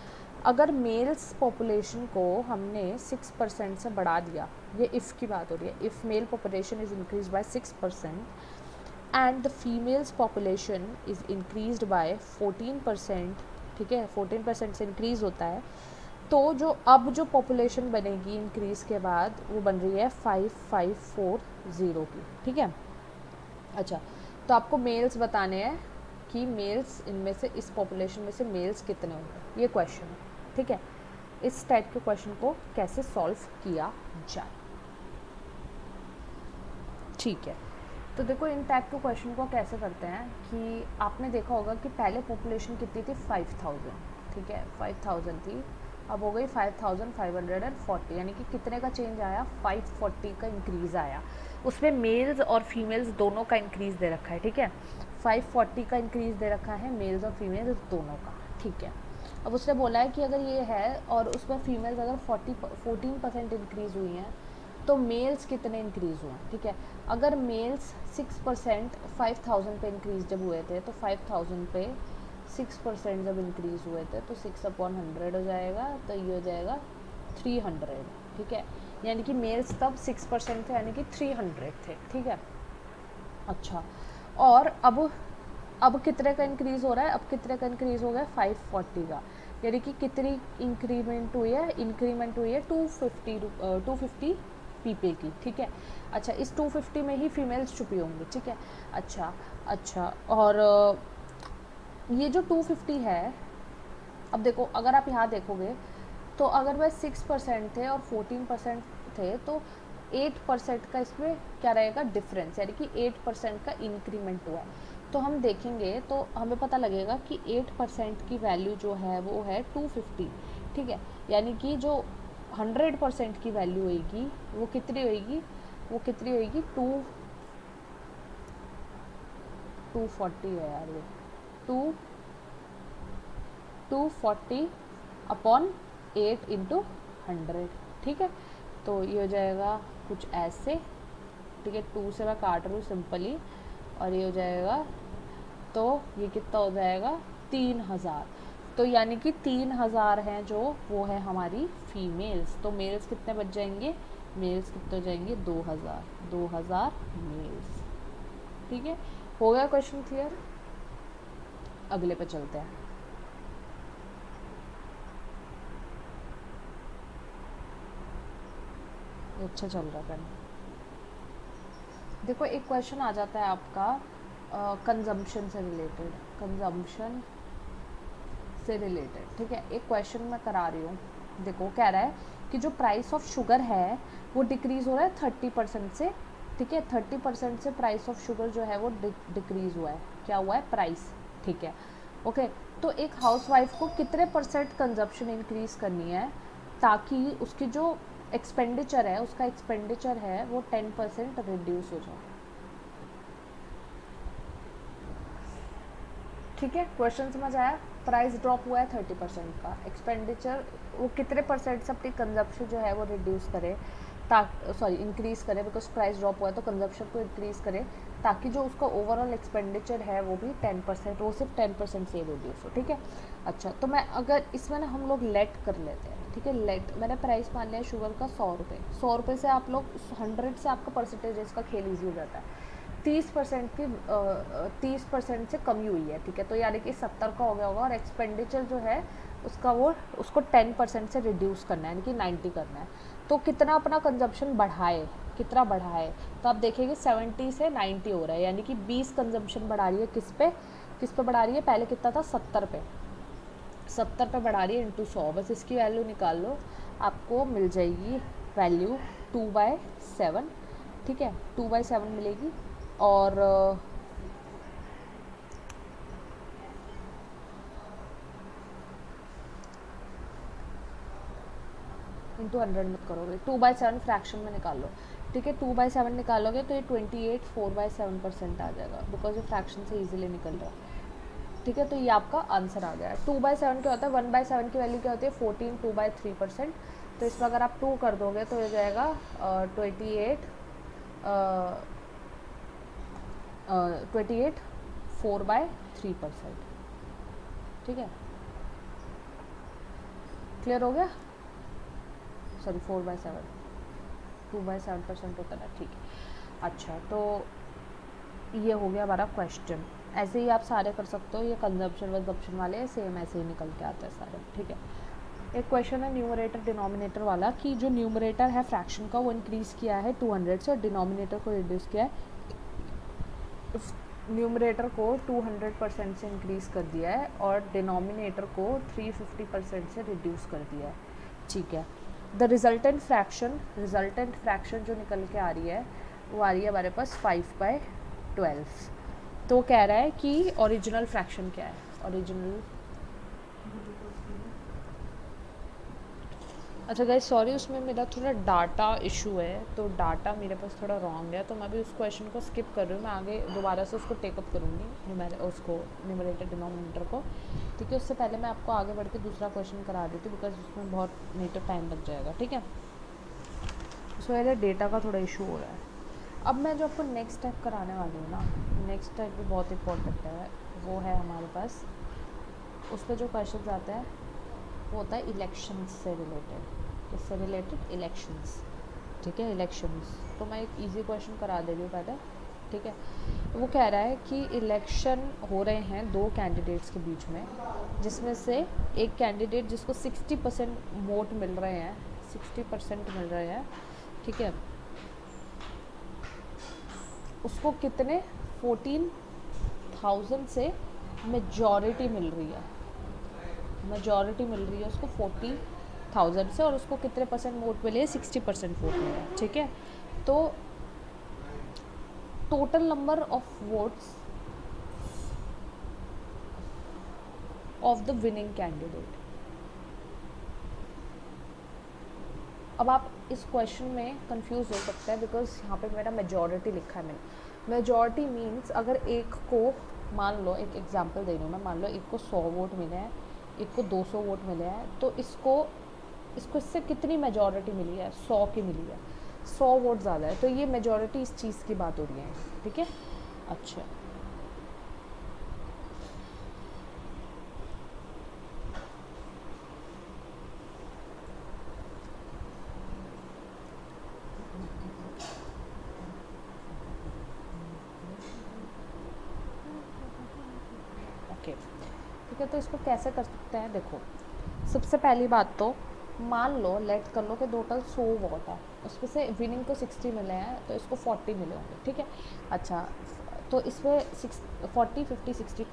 अगर मेल्स पॉपुलेशन को हमने 6% से बढ़ा दिया, ये इफ़ की बात हो रही है, if mail population is increase by 6% and the females population is increase by 14%, ठीक है, 14% से इंक्रीज़ होता है, तो जो अब जो पॉपुलेशन बनेगी इंक्रीज़ के बाद वो बन रही है 5540 की, ठीक है। अच्छा, तो आपको मेल्स बताने हैं कि मेल्स इनमें से, इस पॉपुलेशन में से मेल्स कितने होंगे, ये क्वेश्चन है, ठीक है। इस टाइप के क्वेश्चन को कैसे सॉल्व किया जाए, ठीक है। तो देखो इन टाइप के क्वेश्चन को कैसे करते हैं कि आपने देखा होगा कि पहले पॉपुलेशन कितनी थी 5000, ठीक है, 5000 थी, अब हो गई 5540, यानी कि कितने का चेंज आया, 540 का इंक्रीज़ आया। उसमें मेल्स और फीमेल्स दोनों का इंक्रीज़ दे रखा है, ठीक है। 540 का इंक्रीज़ दे रखा है मेल्स और फीमेल्स दोनों का, ठीक है। अब उसने बोला है कि अगर ये है और उसमें फीमेल्स अगर 14% इंक्रीज़ हुई हैं तो मेल्स कितने इंक्रीज़ हुए, ठीक है। अगर मेल्स 6% 5000 पे इंक्रीज़ जब हुए थे, तो 5000 पे 6% जब इंक्रीज़ हुए थे तो 6/100 हो जाएगा, तो ये हो जाएगा 300, ठीक है। यानी कि मेल्स तब 6% थे, यानी कि 300 थे, ठीक है। अच्छा, और अब कितने का इंक्रीज़ हो रहा है, अब कितने का इंक्रीज़ हो गया 540 का, यानी कि कितनी इंक्रीमेंट हुई है, इंक्रीमेंट हुई है 250 पीपल की, ठीक है। अच्छा, इस 250 में ही फीमेल्स छुपी होंगी, ठीक है। अच्छा अच्छा, और ये जो 250 है, अब देखो अगर आप यहाँ देखोगे तो अगर वह 6% थे और 14% थे, तो 8% का इसमें क्या रहेगा डिफरेंस, यानी कि 8% का इंक्रीमेंट हुआ है। तो हम देखेंगे तो हमें पता लगेगा कि 8% की वैल्यू जो है वो है 250, ठीक है। यानी कि जो 100% की वैल्यू होगी वो कितनी होगी, वो कितनी होगी 240 है यार, ये 240 अपॉन 8 × 100, ठीक है। तो ये हो जाएगा कुछ ऐसे, ठीक है, 2 से मैं काट रही हूँ सिंपली, और ये हो जाएगा, तो ये कितना हो जाएगा 3000। तो यानी कि 3000 हैं जो, वो है हमारी फीमेल्स। तो मेल्स कितने बच जाएंगे, मेल्स कितने हो जाएंगे 2000 मेल्स, ठीक है। हो गया क्वेश्चन क्लियर, अगले पे चलते हैं। अच्छा चल रहा है। देखो एक क्वेश्चन आ जाता है आपका कंजम्पशन से रिलेटेड, कंजम्पशन से रिलेटेड, ठीक है। एक क्वेश्चन मैं करा रही हूँ, देखो कह रहा है कि जो प्राइस ऑफ शुगर है वो डिक्रीज़ हो रहा है 30% से, ठीक है। 30% से प्राइस ऑफ शुगर जो है वो डिक्रीज़ हुआ है, क्या हुआ है, प्राइस, ठीक है, ओके। तो एक हाउसवाइफ को कितने परसेंट कंजप्शन इंक्रीज़ करनी है ताकि उसकी जो एक्सपेंडिचर है, उसका एक्सपेंडिचर है वो 10% रिड्यूस हो जाए, ठीक है। क्वेश्चन समझ आया, प्राइस ड्रॉप हुआ है 30% का, एक्सपेंडिचर वो कितने परसेंट से अपनी कंजप्शन जो है वो रिड्यूस करे, सॉरी इंक्रीज़ करे, बिकॉज प्राइस ड्रॉप हुआ है तो कंजप्शन को इंक्रीज़ करे, ताकि जो उसका ओवरऑल एक्सपेंडिचर है वो भी 10%, वो सिर्फ 10% से रिड्यूस हो, ठीक है। अच्छा, तो मैं अगर इसमें ना हम लोग लेट कर लेते हैं, ठीक है। लेट मैंने प्राइस मान लिया शुगर का 100 रुपये, 100 रुपये से आप लोग 100 से आपका परसेंटेज इसका खेल ईजी हो जाता है, 30% की 30% से कमी हुई है, ठीक है। तो यानी कि 70 का हो गया होगा, और एक्सपेंडिचर जो है उसका वो उसको 10% से रिड्यूस करना है, यानी कि 90 करना है। तो कितना अपना कंजप्शन बढ़ाए, कितना बढ़ाए, तो आप देखेंगे 70 से 90 हो रहा है, यानी कि 20 कंजप्शन बढ़ा रही है, किस पे बढ़ा रही है, पहले कितना था 70 पे, 70 पे बढ़ा रही है इंटू 100, बस इसकी वैल्यू निकाल लो, आपको मिल जाएगी वैल्यू 2/7, ठीक है, 2/7 मिलेगी। और इंटू 100 मत करोगे, 2/7 फ्रैक्शन में निकाल लो, ठीक है। 2/7 निकालोगे तो ये 28 4/7% आ जाएगा, बिकॉज ये फ्रैक्शन से इजीली निकल रहा है, ठीक है। तो ये आपका आंसर आ गया। 2/7 क्या होता है, 1/7 की वैल्यू क्या होती है 14, 2/3%। तो इसमें अगर आप 2 कर दोगे तो ये जाएगा 28 4/3%, ठीक है। क्लियर हो गया, सॉरी 4/7, 2/7% होता है, ठीक है। अच्छा, तो ये हो गया हमारा क्वेश्चन। ऐसे ही आप सारे कर सकते हो, ये कंजम्पशन वजम्पशन वाले सेम ऐसे ही निकल के आते हैं सारे, ठीक है। एक क्वेश्चन है न्यूमरेटर डिनोमिनेटर वाला, कि जो न्यूमरेटर है फ्रैक्शन का वो इंक्रीज़ किया है 200 से, और डिनोमिनेटर को रिड्यूस किया है, न्यूमरेटर को 200% से इंक्रीज़ कर दिया है और डिनोमिनेटर को 350% से रिड्यूस कर दिया है, ठीक है। द रिजल्टेंट फ्रैक्शन जो निकल के आ रही है वो आ रही है हमारे पास 5/12। तो कह रहा है कि ओरिजिनल फ्रैक्शन क्या है, ओरिजिनल, अच्छा गाइस सॉरी, उसमें मेरा थोड़ा डाटा इशू है, तो डाटा मेरे पास थोड़ा रॉन्ग है, तो मैं भी उस क्वेश्चन को स्किप कर रही हूँ, मैं आगे दोबारा से उसको टेकअप करूँगी, उसको न्यूमरेटर डिनोमिनेटर को, ठीक है। उससे पहले मैं आपको आगे बढ़ के दूसरा क्वेश्चन करा देती हूँ, बिकॉज उसमें बहुत नहीं तो टाइम लग जाएगा, ठीक है। सो मेरे डेटा का थोड़ा इशू हो रहा है। अब मैं जो आपको नेक्स्ट स्टेप कराने वाली हूँ ना, नेक्स्ट स्टेप भी बहुत इंपॉर्टेंट है, वो है हमारे पास, उस पर जो क्वेश्चन आता है वो होता है इलेक्शंस से रिलेटेड, किससे रिलेटेड, इलेक्शंस, ठीक है, इलेक्शंस। तो मैं एक इजी क्वेश्चन करा दे रही हूँ पहले, ठीक है। वो कह रहा है कि इलेक्शन हो रहे हैं 2 कैंडिडेट्स के बीच में, जिसमें से एक कैंडिडेट जिसको 60% वोट मिल रहे हैं, 60% मिल रहे हैं, ठीक है, उसको कितने 14,000 से मेजॉरिटी मिल रही है, मेजॉरिटी मिल रही है उसको 40,000 से, और उसको कितने परसेंट वोट मिले, 60% वोट मिले हैं, ठीक है। तो total number of votes of the winning candidate. अब आप इस क्वेश्चन में कंफ्यूज हो सकते हैं, बिकॉज यहाँ पे मेरा मेजॉरिटी लिखा है मैंने। मेजॉरिटी मीन्स अगर एक को, मान लो एक एग्जांपल दे रही हूँ मैं, मान लो एक को 100 वोट मिले हैं, एक को 200 वोट मिले हैं, तो इसको इससे कितनी मेजॉरिटी मिली है, 100 की मिली है, 100 वोट ज़्यादा है, तो ये मेजॉरिटी इस चीज़ की बात हो रही है, ठीक है। अच्छा, ओके, ठीक है। तो इसको कैसे कर सकते हैं, देखो, सबसे पहली बात तो मान लो, लेट कर लो कि टोटल 100 वोट है, उसमें से विनिंग को 60 मिले हैं, तो इसको 40 मिले होंगे, ठीक है। अच्छा, तो इसमें 40 50 60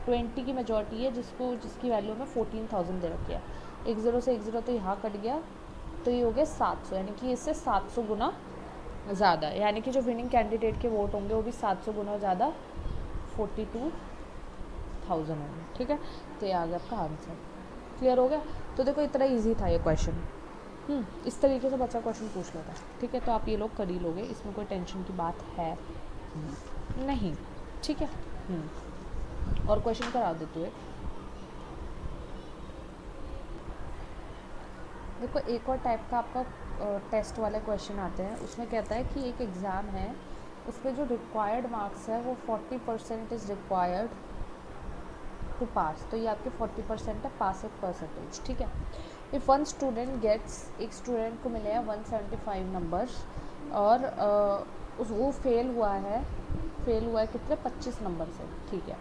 20 की मेजॉरिटी है, जिसकी वैल्यू में 14,000 दे रखी है। एक ज़ीरो से एक ज़ीरो तो यहाँ कट गया, तो ये हो गया 700, यानी कि इससे 700 गुना ज़्यादा, यानी कि जो विनिंग कैंडिडेट के वोट होंगे वो भी 700 गुना ज़्यादा 42,000 होंगे, ठीक है। तो ये आ गया आपका आंसर, क्लियर हो गया। तो देखो इतना इजी था ये क्वेश्चन, इस तरीके से बच्चा क्वेश्चन पूछ लेता है, ठीक है। तो आप ये लोग कर ही लोगे, इसमें कोई टेंशन की बात है नहीं, ठीक है। और क्वेश्चन करा देते हुए देखो, एक और टाइप का आपका टेस्ट वाले क्वेश्चन आते हैं, उसमें कहता है कि एक एग्ज़ाम है, उसमें जो रिक्वायर्ड मार्क्स है वो 40% इज़ रिक्वायर्ड टू पास, तो ये आपके 40% है पासिंग परसेंटेज, ठीक है। इफ़ वन स्टूडेंट गेट्स, एक स्टूडेंट को मिले हैं 175 नंबर्स, और वो फेल हुआ है कितने 25 नंबर से, ठीक है,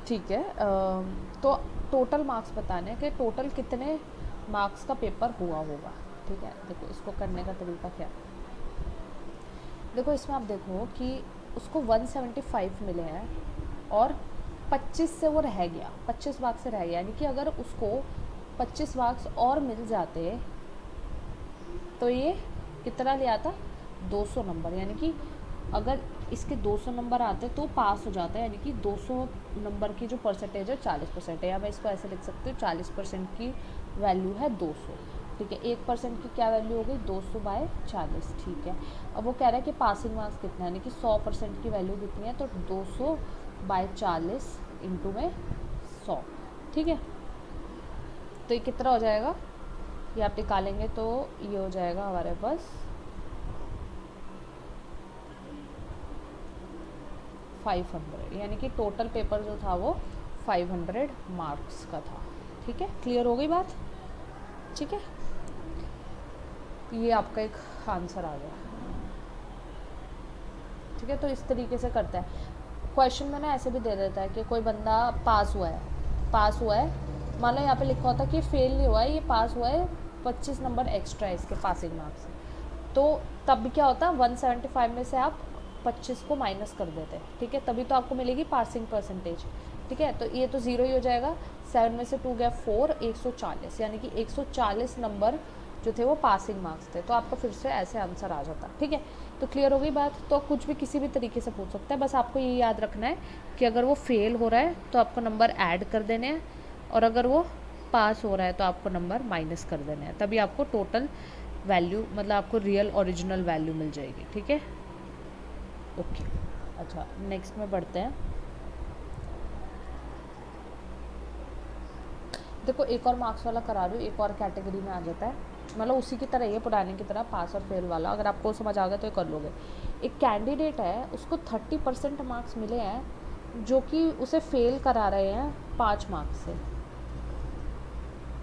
ठीक है। तो टोटल मार्क्स बताने हैं कि टोटल कितने मार्क्स का पेपर हुआ होगा, ठीक है। देखो इसको करने का तरीका क्या है, देखो इसमें आप देखो कि उसको 175 मिले हैं और 25 से वो रह गया, 25 मार्क्स से रह गया, यानी कि अगर उसको 25 मार्क्स और मिल जाते तो ये कितना ले आता, 200 नंबर, यानी कि अगर इसके 200 नंबर आते तो पास हो जाता है, यानी कि 200 नंबर की जो परसेंटेज है 40% है, या मैं इसको ऐसे लिख सकती हूँ 40% की वैल्यू है 200। ठीक है, 1% की क्या वैल्यू हो गई 200/40। ठीक है, अब वो कह रहा है कि पासिंग मार्क्स कितना है, यानी कि 100% की वैल्यू कितनी है, तो 200/40 इंटू में 100। ठीक है, तो ये कितना हो जाएगा, ये आप निकालेंगे तो ये हो जाएगा हमारे पास 500, यानी कि टोटल पेपर जो था वो 500 मार्क्स का था। ठीक है, क्लियर हो गई बात। ठीक है, ये आपका एक आंसर आ गया। ठीक है, तो इस तरीके से करता है क्वेश्चन में ना, ऐसे भी दे देता है कि कोई बंदा पास हुआ है, मान लो यहाँ पे लिखा होता है कि फेल नहीं हुआ है, ये पास हुआ है, 25 नंबर एक्स्ट्रा है इसके पासिंग मार्क्स, तो तब भी क्या होता है 175 में से आप 25 को माइनस कर देते हैं। ठीक है, तभी तो आपको मिलेगी पासिंग परसेंटेज। ठीक है, तो ये तो ज़ीरो ही हो जाएगा, 7 में से 2 गया 4, 140, यानी कि 140 नंबर जो थे वो पासिंग मार्क्स थे, तो आपका फिर से ऐसे आंसर आ जाता। ठीक है, तो क्लियर हो गई बात। तो कुछ भी किसी भी तरीके से पूछ सकता है, बस आपको ये याद रखना है कि अगर वो फेल हो रहा है तो आपको नंबर ऐड कर देने हैं, और अगर वो पास हो रहा है तो आपको नंबर माइनस कर देने हैं, तभी आपको टोटल वैल्यू, मतलब आपको रियल ओरिजिनल वैल्यू मिल जाएगी। ठीक है, ओके। अच्छा, नेक्स्ट में बढ़ते हैं। देखो, एक और मार्क्स वाला करा रही हूँ, एक और कैटेगरी में आ जाता है, मतलब उसी की तरह ही है, पुराने की तरह पास और फेल वाला, अगर आपको समझ आ गया तो ये कर लोगे। एक कैंडिडेट है, उसको 30% मार्क्स मिले हैं, जो कि उसे फेल करा रहे हैं 5 मार्क्स से।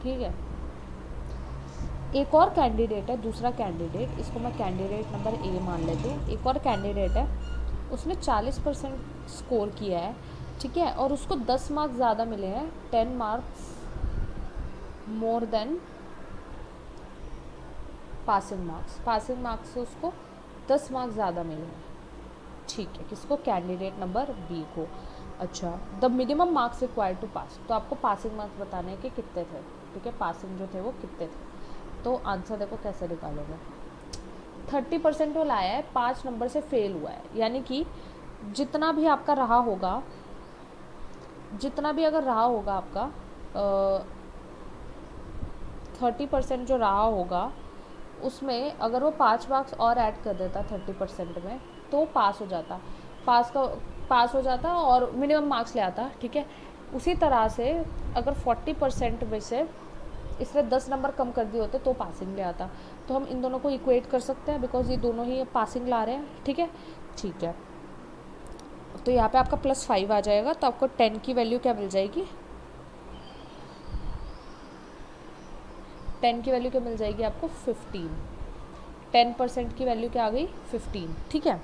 ठीक है, एक और कैंडिडेट है, दूसरा कैंडिडेट, इसको मैं कैंडिडेट नंबर ए मान लेती हूँ। एक और कैंडिडेट है, उसने 40% स्कोर किया है। ठीक है, और उसको 10 मार्क्स ज़्यादा मिले हैं, 10 marks more than passing marks से उसको 10 मार्क्स ज़्यादा मिले हैं। ठीक है, किसको, कैंडिडेट नंबर बी को। अच्छा, the minimum marks required to pass, तो आपको पासिंग मार्क्स बताने के कितने थे। ठीक है, पासिंग जो थे वो कितने थे, तो आंसर देखो कैसे निकालोगे। 30% वो लाया है, 5 नंबर से फेल हुआ है, यानी कि जितना भी आपका रहा होगा, जितना भी अगर रहा होगा आपका 30% जो रहा होगा, उसमें अगर वो 5 मार्क्स और ऐड कर देता 30% में, तो पास हो जाता, पास हो जाता और मिनिमम मार्क्स ले आता। ठीक है, उसी तरह से अगर 40% में से इसने 10 नंबर कम कर दिए होते तो पासिंग ले आता। तो हम इन दोनों को इक्वेट कर सकते हैं, बिकॉज ये दोनों ही पासिंग ला रहे हैं। ठीक है, ठीक है, तो यहाँ पे आपका +5 आ जाएगा, तो आपको 10 की वैल्यू क्या मिल जाएगी, 10 की वैल्यू क्या मिल जाएगी आपको 15। 10% की वैल्यू क्या आ गई 15। ठीक है,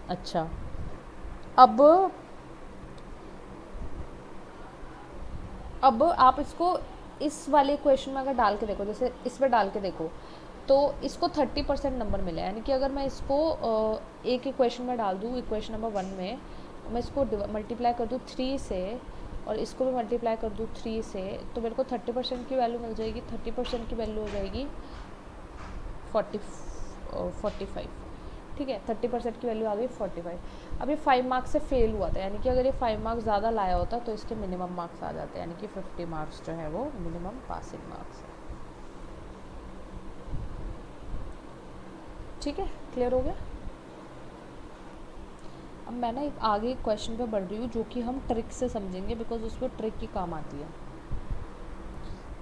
अच्छा, अब आप इसको इस वाले क्वेश्चन में अगर डाल के देखो, जैसे इसमें डाल के देखो, तो इसको 30% नंबर मिले, यानी कि अगर मैं इसको एक इक्वेशन में डाल दूँ, इक्वेशन नंबर 1 में मैं इसको मल्टीप्लाई कर दूँ 3 से, और इसको भी मल्टीप्लाई कर दूँ 3 से, तो मेरे को 30% की वैल्यू मिल जाएगी। 30% की वैल्यू हो जाएगी 45। ठीक है, 30% की वैल्यू आ गई 45। अब ये 5 मार्क्स से फेल हुआ था, यानी कि अगर ये 5 मार्क्स ज़्यादा लाया होता तो इसके मिनिमम मार्क्स आ जाते, यानी कि 50 मार्क्स जो है वो मिनिमम पासिंग मार्क्स है। ठीक है, क्लियर हो गया। अब मैं ना एक आगे क्वेश्चन पे बढ़ रही हूँ, जो कि हम ट्रिक से समझेंगे, बिकॉज उसमें ट्रिक की काम आती है।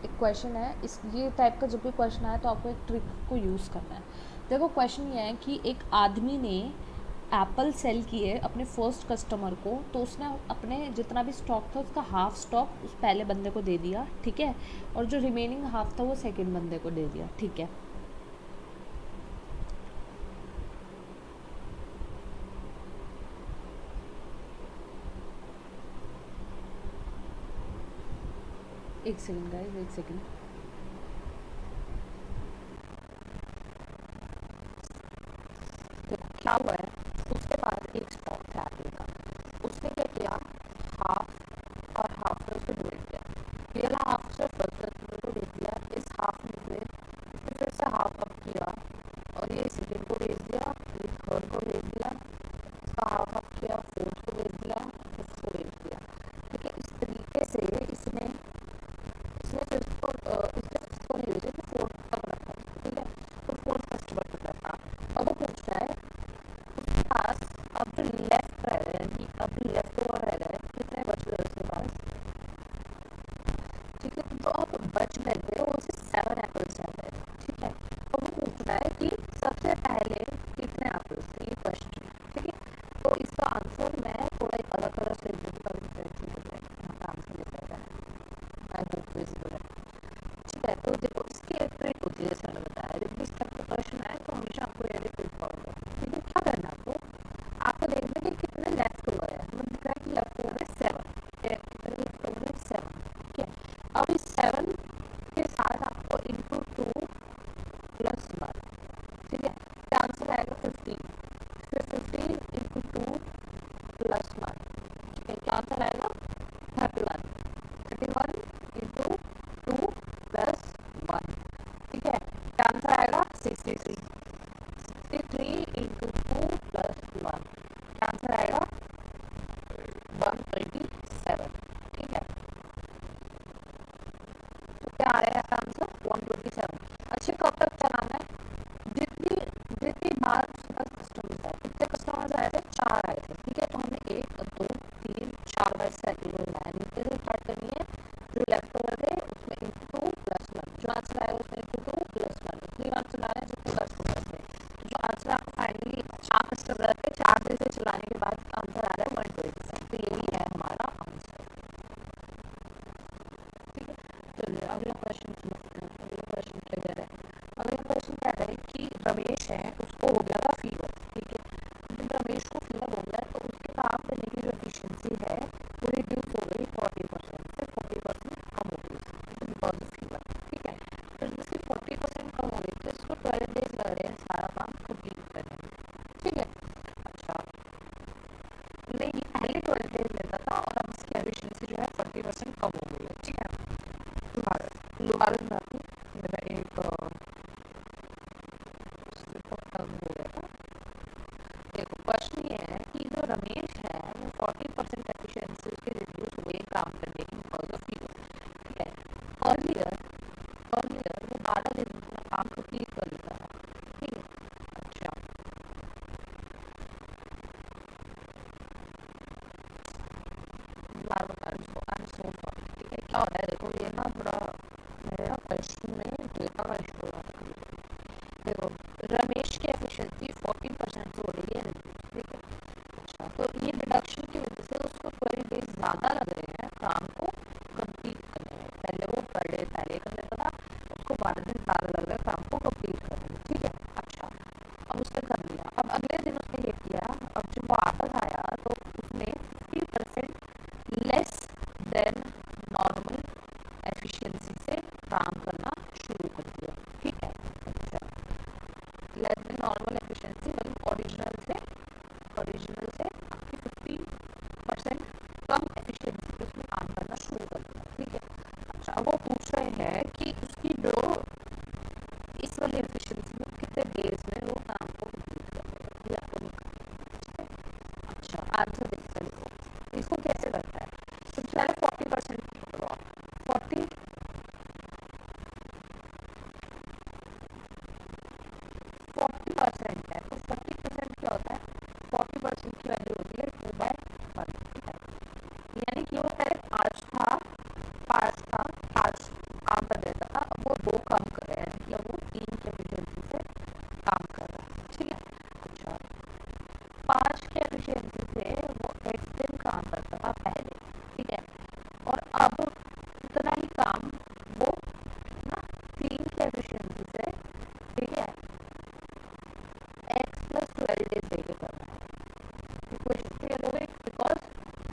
एक क्वेश्चन है, इस ये टाइप का जब भी क्वेश्चन आए तो आपको एक ट्रिक को यूज़ करना है। देखो, क्वेश्चन ये है कि एक आदमी ने एप्पल सेल किए अपने फर्स्ट कस्टमर को, तो उसने अपने जितना भी स्टॉक था उसका हाफ स्टॉक उस पहले बंदे को दे दिया। ठीक है, और जो रिमेनिंग हाफ था वो सेकंड बंदे को दे दिया। ठीक है, एक सेकंड गाइस, एक सेकंड। देखो क्या हुआ है, उसके पास एक स्टॉक था एप्पल का, उसने क्या किया, हाफ और हाफ में उसको डिवाइड किया, ये वाला हाफ से फर्स्ट कस्टमर को भेज दिया, इस हाफ में से उसने फिर से हाफ अप किया और ये सेकंड को भेज दिया, ये थर्ड को भेज दिया, इसका हाफ अप एफिशिएंसी जैसे मैंने बताया। जब इस टाइप का क्वेश्चन आए तो हमेशा आपको ये रिपीट करोगे। ठीक है, क्या करना है आपको देखना है कि कितने लेफ्ट ओवर है। मतलब दिख रहा है कि लेफ्ट ओवर है 7, कितने लेफ्ट ओवर है 7। ठीक है, अब इस 7 के साथ आपको इंटू 2 प्लस 1, ठीक है, क्या आंसर आएगा 15। फिर 15 इंटू 2 प्लस 1, ठीक है, क्या आंसर आएगा 31। 31 इंटू 2 प्लस 1, ठीक है, क्या आंसर आएगा 63। 63 इंटू 2 प्लस 1, क्या आंसर आएगा 127। ठीक है, तो क्या आएगा आंसर 127। अच्छा, कब तक चलाना है? जितनी जितनी बार कस्टमर्स आए, कितने कस्टमर्स आए थे? 4 आए थे। ठीक है, तो हमने 1 2 3 4 बार साइकिल को लगाया। नीचे से स्टार्ट करनी है, जो लेफ्ट ओवर थे उसमें इंटू 2 प्लस 1, जो आंसर आएगा उसमें इंटू 2 प्लस 1, इतनी बार चला रहे हैं जितने कस्टमर थे। तो जो आंसर आपको फाइनली 4 कस्टमर थे, 4 दिन से चलाने के बाद आंसर आ रहा है 127। तो यही है हमारा आंसर। ठीक है, चलिए अगला क्वेश्चन समझते हैं। अगला क्वेश्चन क्या कह रहा है? अगला क्वेश्चन कह रहा है कि रमेश है, उसको हो गया था फीवर। ठीक है, जब रमेश को फीवर हो गया तो उसके काम करने की जो एफिशिएंसी है वो रिड्यूस हो गई 40% से 40% कम हो गई बिकॉज ऑफ फीवर। ठीक है, तो जैसे 40% कम हो गई तो इसको 12 डेज लग रहे हैं सारा काम कंप्लीट करने में। ठीक है, अच्छा, नहीं पहले 12 डेज लेता था और अब इसकी एफिशिएंसी जो है 40% कम हो गई है। ठीक है, दोबारा मेरा एक हो गया था। देखो क्वेश्चन ये है कि जो रमेश है वो 40% एफिशिएंसी उसकी रिड्यूस हो गई काम करने की बिकॉज ऑफ फीवर। ठीक है, अर्लियर वो 12 दिन में अपना काम कंप्लीट कर लेता था। ठीक है, अच्छा, बार बार आई एम सो सॉरी। ठीक है, क्या हो रहा है देखो, ये ना थोड़ा मेरे ना क्वेश्चन में डेटा का इशू हो रहा था। देखो रमेश की एफिशिएंसी 40% हो रही है रिड्यूस। ठीक है, अच्छा, तो ये रिडक्शन की वजह से उसको 12 डेज ज़्यादा लग रहे हैं काम को कंप्लीट करने में। पहले वो पर डे पहले कर लेता था, उसको 12 दिन ज़्यादा लग रहा है काम को कंप्लीट करने में। ठीक है, अच्छा, अब उसने कर लिया। अब अगले दिन उसने ये किया, अब जब वो वापस आया तो उसने 50% लेस देन नॉर्मल एफिशिएंसी से काम करना शुरू कर दिया। ठीक है, अच्छा, लेस देन नॉर्मल एफिशिएंसी मतलब ओरिजिनल से आपकी 50% कम एफिशिएंसी पे उसमें काम करना शुरू कर दिया। ठीक है, अच्छा, अब वो पूछ रहे हैं कि उसकी जो इस वाली एफिशिएंसी में कितने डेज में वो काम को कंप्लीट कर देगा, ये आपको निकालना है। अच्छा, आंसर देखते हैं। देखो इसको कैसे करता है, सबसे पहले 40% करो आप। 40% है तो 40% क्या होता है? 40% की वैल्यू होती है 2/1। ठीक है, यानी कि वो पहले 5 काम कर देता था, अब वो 2 काम कर रहे हैं, मतलब वो 3 की एफिशिएंसी से काम कर रहा है। ठीक है, अच्छा, 5 की एफिशिएंसी से वो 8 दिन काम करता था पहले। ठीक है, और अब उतना ही काम वो ना 3 की एफिशिएंसी से, ठीक है, x प्लस 12 डेज लेके कर रहा है। इक्वेशन क्लियर हो गई, बिकॉज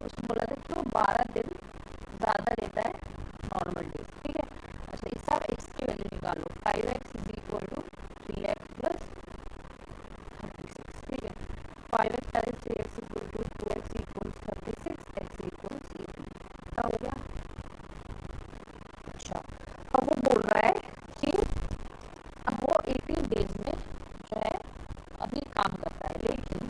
उसने बोला था कि वो 12 दिन ज़्यादा लेता है नॉर्मल डेज। ठीक है, अच्छा, इस आप x की वैल्यू निकालो। 5x is equal to 3x plus 36। ठीक है, 5x plus 3x equal to 2x equals 36, x equals 18। क्या हो गया? अच्छा, अब वो बोल रहा है कि अब वो 18 डेज में जो है अभी काम करता है, लेकिन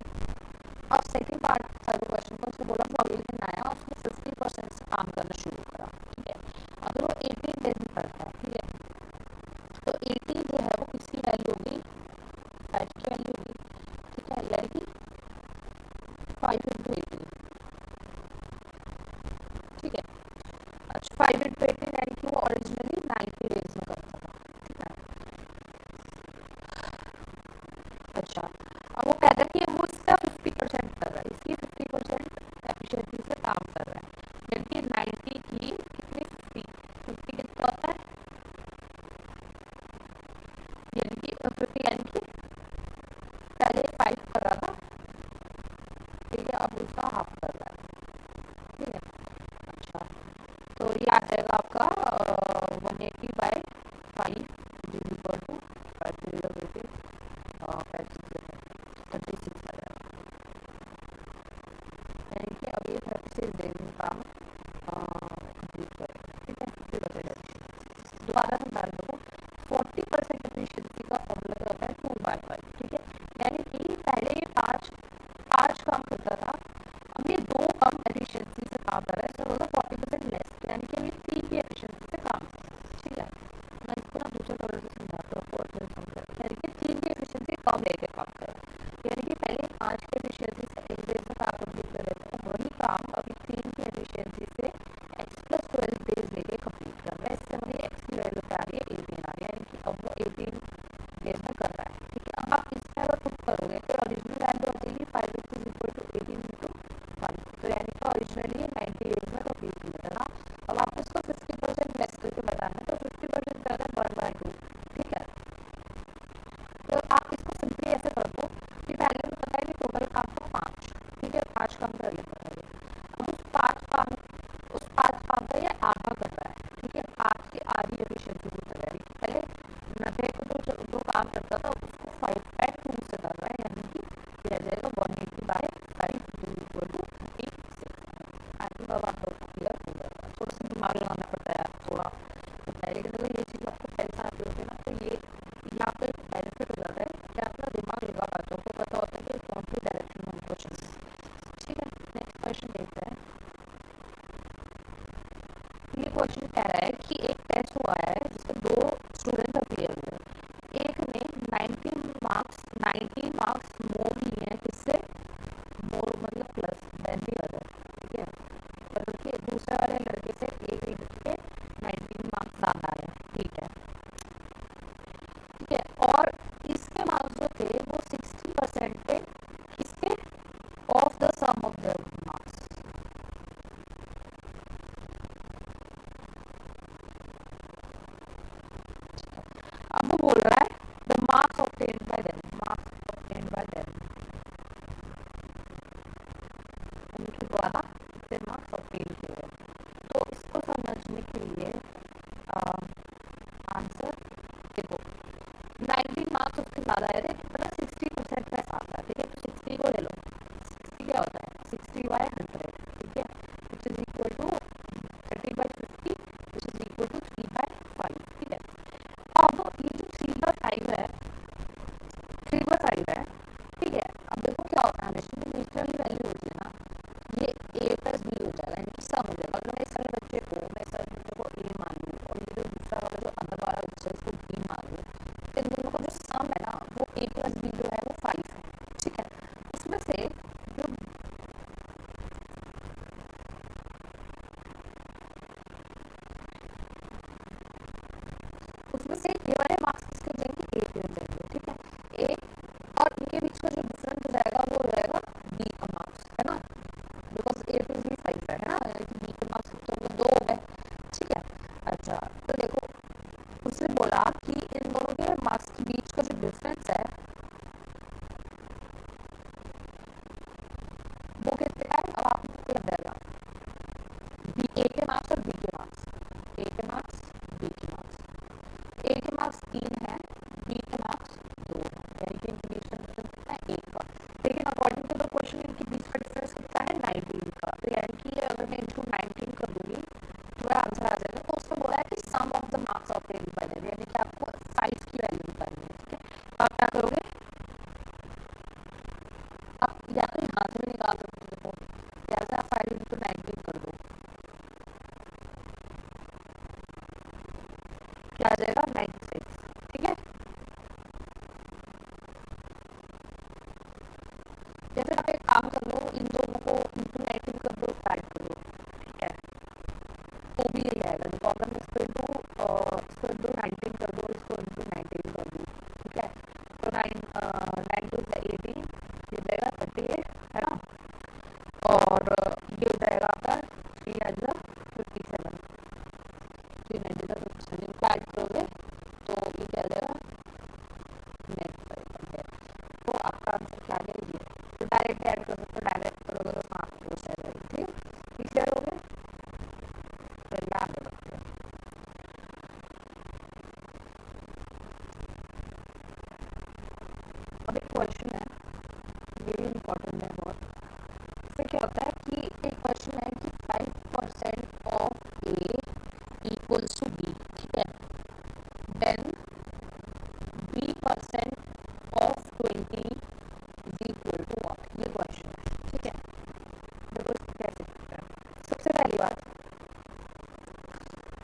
अब सेकेंड पार्ट था जो क्वेश्चन का, उसको बोला वो अगले दिन आया, उसने 50% से काम करना शुरू करा। ठीक है, अगर वो 18 डेज में करता है, ठीक है, तो 18 जो है वो किसकी वैल्यू होगी? 5 की वैल्यू होगी। ठीक है, यानी कि 5 इंटू 18। ठीक है, अच्छा, 5 इंटू 18 यानी कि वो ओरिजिनली 90 डेज में करता था। ठीक है, अच्छा, अब वो कहता है कि वो इसका 50% कर रहा है, इसकी 50% एफिशिएंसी से काम कर रहा है, जबकि 90 की कितनी 50 कितना होता है? दूसरा हाफ कर रहा है, ठीक है। अच्छा, तो ये आ जाएगा आपका 180/5 इज इक्वल टू 36 आ जाएगा। यानी कि अब ये 36 डेज में काम कंप्लीट करेगा, ठीक है। फिर बचेगा दोबारा से डाल दो 40% एफिशिएंसी का फॉर्मूला क्या होता है 2/5, ठीक है। यानी कि पहले ये पाँच काम करता था, अब ये 2 कम एफिशिएंसी से काम कर रहा है, सो होगा 40% लेस, यानी कि अभी 3 की एफिशिएंसी से काम कर रहा है, ठीक है। मैं इसको ना दूसरे कलर से समझाता हूँ, आपको अच्छे से समझा, यानी कि 3 की एफिशिएंसी कम लेके काम कर रहा है, यानी कि पहले 5 की एफिशिएंसी से एक डेज में काम कंप्लीट कर रहे थे, वही काम अभी 3 की एफिशिएंसी से x+12 डेज लेके कंप्लीट कर रहा है। इससे हमारी x की वैल्यू क्या आ रही है 18 आ रही है, यानी कि अब वो 18 डेज में कर रहा है, ठीक है। अब आप इसमें अगर पुट करोगे तो ओरिजिनल वैल्यू आ जाएगी 5 इज इक्वल टू 18 इंटू 5, तो यानी कि ओरिजिनली 90 डेज में कंप्लीट किया था ना। अब आपको इसको 50% लेस करके बताना है, तो 50% क्या है 1/2, ठीक है। तो आप इसको सिंपली ऐसे कर दो कि पहले तो पता है कि टोटल काम तो 5, ठीक है, 5 काम कर लेता है। अब उस 5 काम का ये आधा कर रहा है, ठीक है, 5 की आधी एफिशिएंसी की तैयारी। पहले 90 को जो काम करता था उसको 5/2 से कर रहा है, यानी कि दिया जाएगा 180/5 इक्वल टू 36। आगे बाबा आपको क्लियर हो जाएगा, थोड़ा सा दिमाग लगाना पड़ता है यार, थोड़ा होता है, लेकिन अगर ये चीज़ आपको पहले से आती होती है ना, तो ये यहाँ पे बेनिफिट हो जाता है कि अपना दिमाग लगा पाते हो, आपको पता होता है कि कौन सी डायरेक्शन में हमको चलना है, ठीक है। नेक्स्ट क्वेश्चन देखते हैं। ये क्वेश्चन कह रहा है कि एक टेस्ट हुआ है जिसमें 2 स्टूडेंट अपीयर हुए, एक ने 90 मार्क्स मोर लिए हैं, किससे मोर मतलब प्लस देन दी अदर, ठीक है। मतलब कि दूसरे वाले लड़के से एक लड़के 19 मार्क्स ज़्यादा आए, ठीक है, ठीक है। और इसके मार्क्स जो थे वो 60% थे, किसके of the sum of the marks. अब वो बोल रहा है the marks obtained by them, उनके द्वारा कितने मार्क्स ऑब्टेन किए गए। तो इसको समझने के लिए आंसर देखो, 19 मार्क्स उसके ज़्यादा आए थे, मतलब 60% में आता है, ठीक है। तो 60 को ले लो, 60 क्या होता है 60/100, ठीक है, which is equal to 30/50 which is equal to 3/5, ठीक है। अब ये जो 3/5 है, 3/5 है, ठीक है। अब देखो क्या होता है, हमेशा में नेचुरली वैल्यू होती है ना, ये a+b हो जाएगा, यानी कि सम हो जाएगा। अगर मैं इस सारे बच्चे को a मान लूँ और ये जो दूसरा वाला जो अंदर वाला बच्चा है इसको b मान लूँ, तो इन दोनों का जो सम है ना वो a+b जो है वो 5 है, ठीक है। उसमें से जो ये वाले मार्क्स किसके हो जाएंगे a के हो जाएंगे, ठीक है। a और इनके बीच का जो डिफरेंस हो जाएगा वो हो जाएगा b का मार्क्स, है ना, बिकॉज a+b 5 है ना, यानी कि b के मार्क्स तो 2 हो गए, ठीक है। अच्छा, तो देखो उसने बोला कि इन दोनों के मार्क्स के बीच का जो डिफरेंस है वो कितने है, अब आपको लग जाएगा a के मार्क्स और b के मार्क्स, a के मार्क्स b के मार्क्स, a के मार्क्स 3 है, b के मार्क्स 2 है, यानी कि इनके बीच का डिफरेंस कितना है 1 का। लेकिन अकॉर्डिंग टू द क्वेश्चन इनके बीच का डिफरेंस कितना है 19 का, तो यानी कि अगर मैं इनको 19 कर दूंगी तो वह आंसर आ जाएगा। तो उसने बोला है कि sum of the marks obtained by them, यानी कि आपको 5 की वैल्यू निकालनी है, ठीक है। तो आप क्या करोगे, आप या तो यहाँ से भी निकाल सकते हो, या से आप 5 इंटू 19 कर दो, क्या आ जाएगा 96, ठीक है। या फिर आप एक काम कर लो, इन दोनों को इंटू 19 कर दो, ऐड कर दो, ठीक है, तो भी यही आएगा। देखो अगर मैं इसको इंटू 19 कर दो, इसको इंटू 19 कर दूँ, ठीक है, तो 9 2 से 18 ये हो जाएगा 38, है ना, और ये हो जाएगा आपका 3 57, 390 का 57 इनको ऐड करोगे तो इक्वल्स टू बी, ठीक है, then b% of 20 is equal to what, ये क्वेश्चन है, ठीक है। देखो इसको कैसे करते हैं। सबसे पहली बात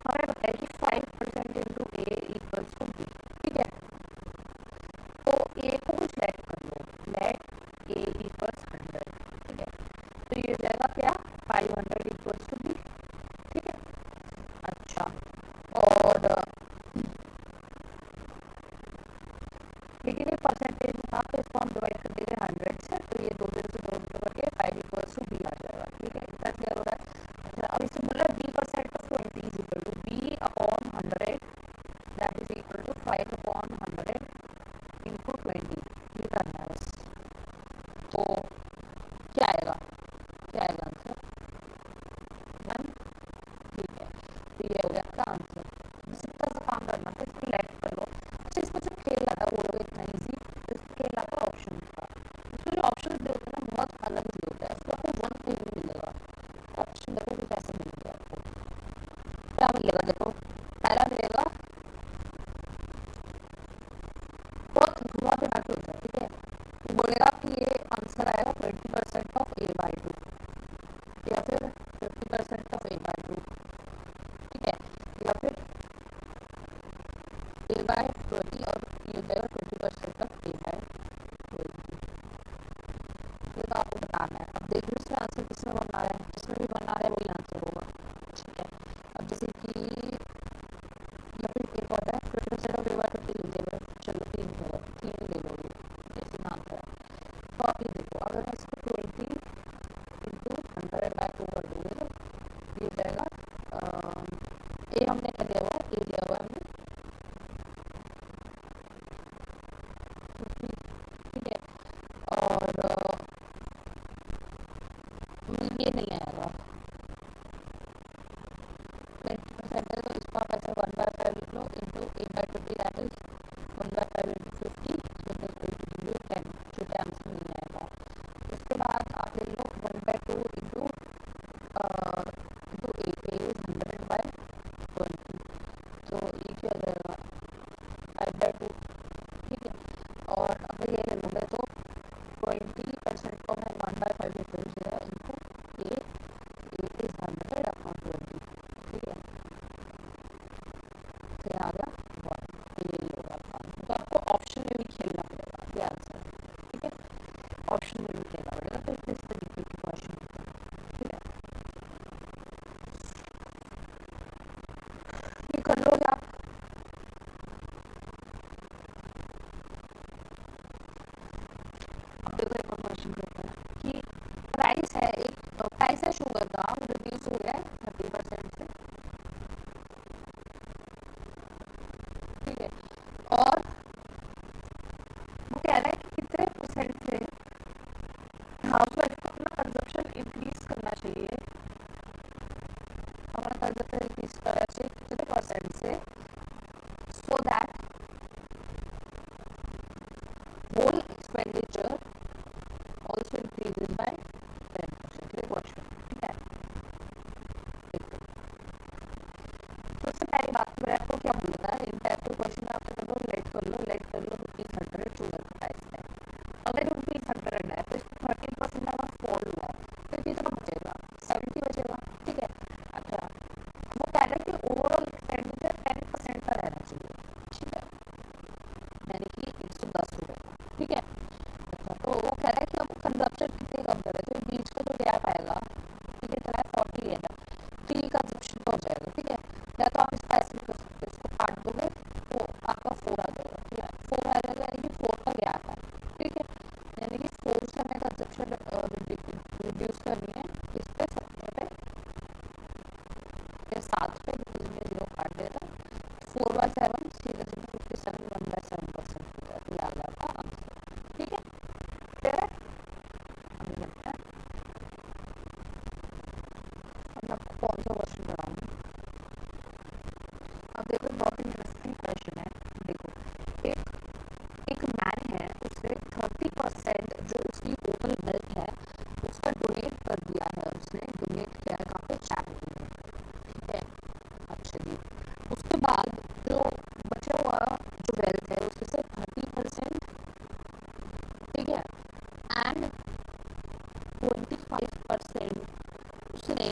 हमें बताया कि 5% into A equals to B, ठीक है। तो ए को कुछ लेट कर लो, लेट ए इक्वल्स 100, ठीक है। तो ये हो जाएगा क्या, 500 इक्वल्स टू बी, ठीक है। अच्छा, और लेकिन ये परसेंटेज में था तो इसको हम डिवाइड कर देंगे 100 से, तो ये 2 0 से 2 करके 5 इक्वल्स टू बी आ जाएगा, ठीक है। इतना क्लियर हो रहा है। अच्छा, अब इसे बोला b% of 20 is equal to b upon 100, that is equal to 5 upon 100 into 20, ये करना है बस। तो क्या आएगा, क्या आएगा आंसर 1, ठीक है। तो ये हो गया आपका आंसर। बस इतना सा काम करना था, इसको लेट कर लो। अच्छा, इसको जो खेलना था वो लोग इतना ईजी, इसको खेलना था ऑप्शन का। इसको जो ऑप्शन दे होते हैं ना बहुत अलग ही होता है, इसको आपको 1 पे भी मिलेगा ऑप्शन। देखो कि कैसे मिलेगा आपको, क्या मिलेगा, देखो पहला मिलेगा बहुत घुमा के ना होता है, ठीक है। वो बोलेगा कि ये आंसर आएगा 20% ऑफ a/2 या फिर 50% ऑफ a/2, ठीक है, या फिर a/20 और ये हो जाएगा 20% ऑफ a/20। ये तो आपको बताना है। अब देख लो इसमें आंसर किसमें बना रहा है, जिसमें भी बना रहा है वही आंसर होगा, ठीक है। अब जैसे कि या फिर एक होता है 20% ऑफ a/20 ले लो, चलो 3 होगा, 3 ले लोगे, जैसे नाम है। तो आप ये देखो, अगर मैं इसको 20 इंटू 100/2 कर दोगे तो ये हो जाएगा, ए हमने क्या दिया हुआ है, ए दिया हुआ है हमने 50, ठीक है। और ये नहीं आएगा 20% है, तो इसको आप ऐसे 1/5 लिख लो into 8/20, that is 1/5 into 50, so that is 10, छोटा आंसर नहीं आएगा। उसके बाद आप ले लो 1/2 इंटू 8 इज 100/20, तो ये क्या हो जाएगा 5/2, ठीक है। और अगर ये ले लोगे तो 20% को मैं 1/5 लिख रही इंटू 8 इज 100/20, ठीक है। तो ये आ गया 1, तो ये होगा आपका आंसर। तो आपको ऑप्शन में भी खेलना पड़ेगा, ये आंसर, ठीक है, ऑप्शन में भी खेलना पड़ेगा। तो इस तरीके के क्वेश्चन होते हैं, ठीक है। ये कर लोगे आप। अब देखो एक और क्वेश्चन करते हैं कि प्राइस है, एक प्राइस है शुगर का, रिड्यूस हो गया है 30% से, ठीक है। और वो कह रहा है कि कितने परसेंट से हाउस वाइफ को अपना कंजप्शन इंक्रीज करना चाहिए, अपना कंजप्शन इंक्रीज करना चाहिए कितने परसेंट से, so that whole expenditure also increases by 10%, ये क्वेश्चन, ठीक है। देखो सबसे पहली बात तो आपको क्या बोलना है, इंटरैक्टिव क्वेश्चन आप करो, लेट कर लो ₹100 शुगर का प्राइस है। अगर ₹100 है तो इसको 30% अगर फॉल हुआ है तो कितना बचेगा, 70 बचेगा, ठीक है। अच्छा, वो कह रहा है कि ओवरऑल एक्सपेंडिचर 10% का रहना चाहिए, ठीक है, यानी कि ₹110, ठीक है। अच्छा, तो वो कह रहा है कि अब कंजप्शन कितने कम करें, तो बीच का जो गैप आएगा, ठीक है, चला 40 है ना, तो ये कंजप्शन हो जाएगा, ठीक है। या तो आप इसका ऐसे कर सकते हो, इसको काट दोगे तो आपका 4 आ जाएगा, ठीक है, 4 आ जाएगा, यानी कि 4 का गैप है, ठीक है। यानी कि 4 से हमें कंजप्शन रिड्यूस करनी है, इस पे 70 पे या 7 पे, इसमें 0 काट देता, 4/7 सीधे सीधे 57 1/7% हो जाता है, ये आ गया आपका आंसर, ठीक है। क्लियर है, अभी लगता है अब मैं आपको कौन सा क्वेश्चन कराऊंगी। बाद जो बचा हुआ जो वेल्थ है उसमें से 30%, ठीक है, एंड 25% उसने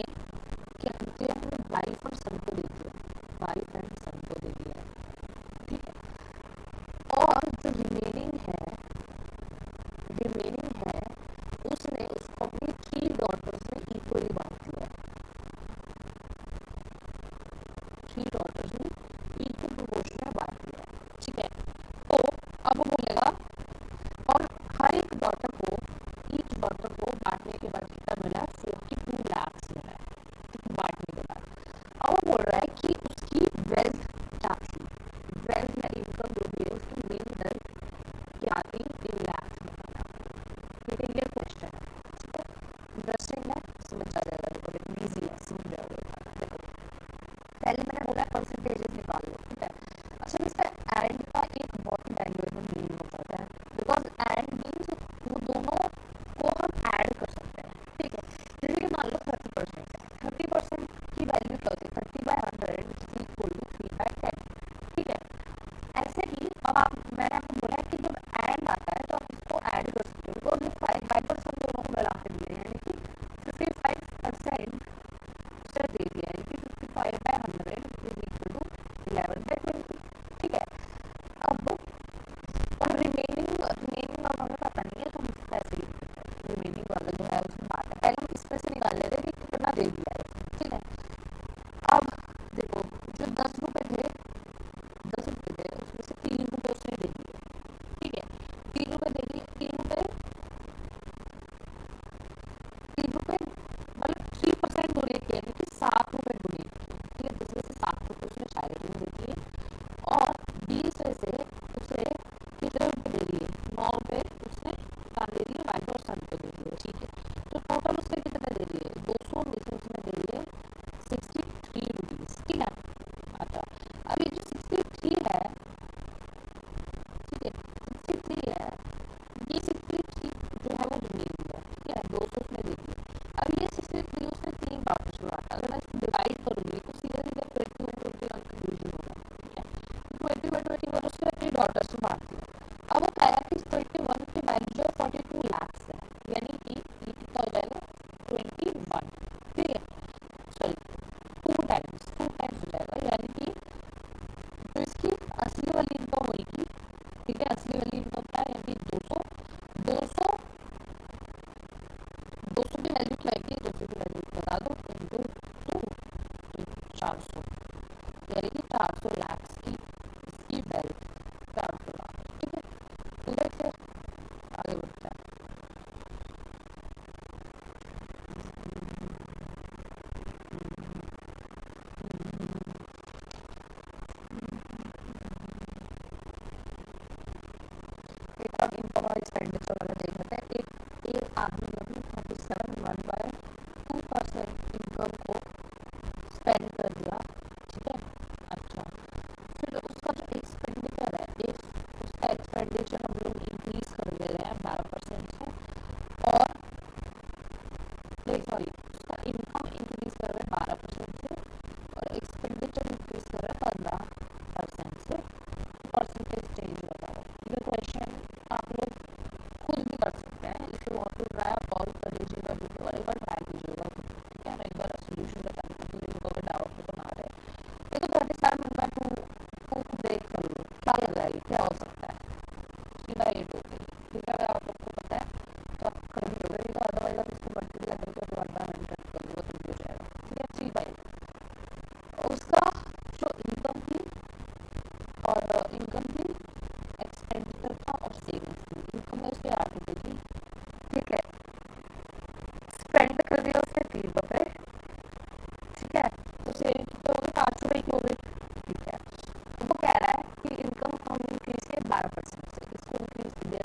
क्या किया है, वाइफ और सन को दे दिया, वाइफ एंड सन को दे दिया, ठीक है। और जो रिमेनिंग है उसने उसको अपनी 3 डॉटर्स में इक्वली बांट दिया, 3 डॉटर्स में इक्वल प्रोपोर्शन में बांट दिया, ठीक है। तो अब वो बोलेगा, और हर एक डॉटर को, ईच डॉटर को बांटने के बाद कितना मिला, 42 लाख मिला है, ठीक, बांटने के बाद। अब वो बोल रहा है कि उसकी वेल्थ क्या थी, वेल्थ या इनकम जो भी है उसकी मेन वेल्थ क्या थी, 3 लाख में बना, ठीक है। ये क्वेश्चन है, ठीक है, इंटरेस्टिंग है, समझ आ जाएगा, देखो लेकिन ईजी है, समझ जाओगे। देखो पहले मैंने बोला परसेंटेजेस निकाल लो, ठीक है। अच्छा, इसका एंड का एक बहुत ही वैल्यूएबल मीनिंग हो जाता है, बिकॉज एंड मीन्स वो दोनों को हम ऐड कर सकते हैं, ठीक है। जैसे कि मान लो 30% है, 30% की वैल्यू क्या होती है, 30/100 इज इक्वल टू 3/10, ठीक है। ऐसे ही अब मैंने आपको बोला है कि जब एंड आता है तो आप इसको ऐड कर सकते हो, बिकॉज 5% दोनों को मिला के दिए, यानी कि 55% से दे दिया, यानी कि 55/100 इज इक्वल टू 11/20, ठीक है। अब और रिमेनिंग अब हमें पता नहीं है तो हम इसको ऐसे लिख देते हैं, रिमेनिंग वाला जो है उसमें बात है, पहले हम इसमें से निकाल लेते हैं कि कितना दे दिया है, ठीक है। अब देखो जो 10 रुपए थे उसमें से 3 रुपए उसने दे दिए, ठीक है, 3 रुपए दे दिए, 3 रुपए मतलब 3% डोनेट किया, यानी कि 7 रुपए डोनेट किए, ठीक है। जिसमें से 7 रुपए उसने चैरिटी में दे दिए, और 20 में से उसे कितने रुपए दे दिए, 9 रुपए उसने क्या दे दिए, वाइफ और सन को दे दिए, ठीक है। तो टोटल उसने कितने दे दिए, 200 में से उसने दे दिए 63 रुपीज, ठीक है। अच्छा, अब ये जो 63 है, ठीक है, 63 है, ये 63 जो है वो रिमेनिंग है, ठीक है, 200 उसने दे दिए। अब ये 63 उसने 3 पार्ट्स में बांटा, अगर मैं इसको डिवाइड करूंगी तो सीधे सीधे 20 कंफ्यूजन होगा, ठीक है। 20 उसने अपनी डॉटर्स में बांट दिया। अब वो कह रहा है कि 21 की वैल्यू जो 42 लाख है, यानी कि ये कितना हो जाएगा, 21, ठीक है, सॉरी 2 टाइम्स हो जाएगा, यानी कि जो इसकी असली वाली इनकम होगी, ठीक है, असली वाली इनकम क्या है, यानी 200 की वैल्यू क्या आएगी, 200 की वैल्यू बता दो, इंटू 2 400, यानी कि 400 लाख की इसकी वेल्थ, 400 लाख, ठीक है। तो देखिए आगे बढ़ते हैं। अब इनकम और एक्सपेंडिचर वाला देख लेते हैं। एक आदमी ने अपनी 37.2% इनकम को स्पेंड कर दिया, ठीक है। अच्छा, फिर उसका जो एक्सपेंडिचर है, उसका एक्सपेंडिचर हम लोग इंक्रीज कर दे रहे हैं 12% से, और सॉरी उसका इनकम इंक्रीज कर रहे हैं 12% से, और एक्सपेंडिचर इंक्रीज कर रहे हैं 15% से, परसेंटेज चेंज बताओ। ये क्वेश्चन आप लोग खुद भी कर सकते हैं, if you want to try आप कॉल कर लीजिएगा वीडियो और एक बार ट्राई कीजिएगा, ठीक है ना, एक बार सोल्यूशन बताने के लिए जो डाउट तो ना रहे। देखो 37 में ब्रेक कर लो, क्या लग रहा है, क्या हो सकता है, सीधा 8 हो गई, ठीक है। अगर आप लोग को पता है तो आप कर भी लोगे, तो अदरवाइज आप इसको मल्टीप्लाई करके तो 1/100 कर लो तो भी हो जाएगा, ठीक है। 3/8 और उसका जो इनकम थी एक्सपेंडिचर था और सेविंग्स थी। इनकम है उसके 8 रुपए की, ठीक है, स्पेंड कर दिया उसने 3 रुपए, ठीक है, तो सेविंग कितने हो गए, 5 रुपए की हो गई, ठीक है। वो कह रहा है कि इनकम हम इंक्रीज किए 12% से, इसको increase they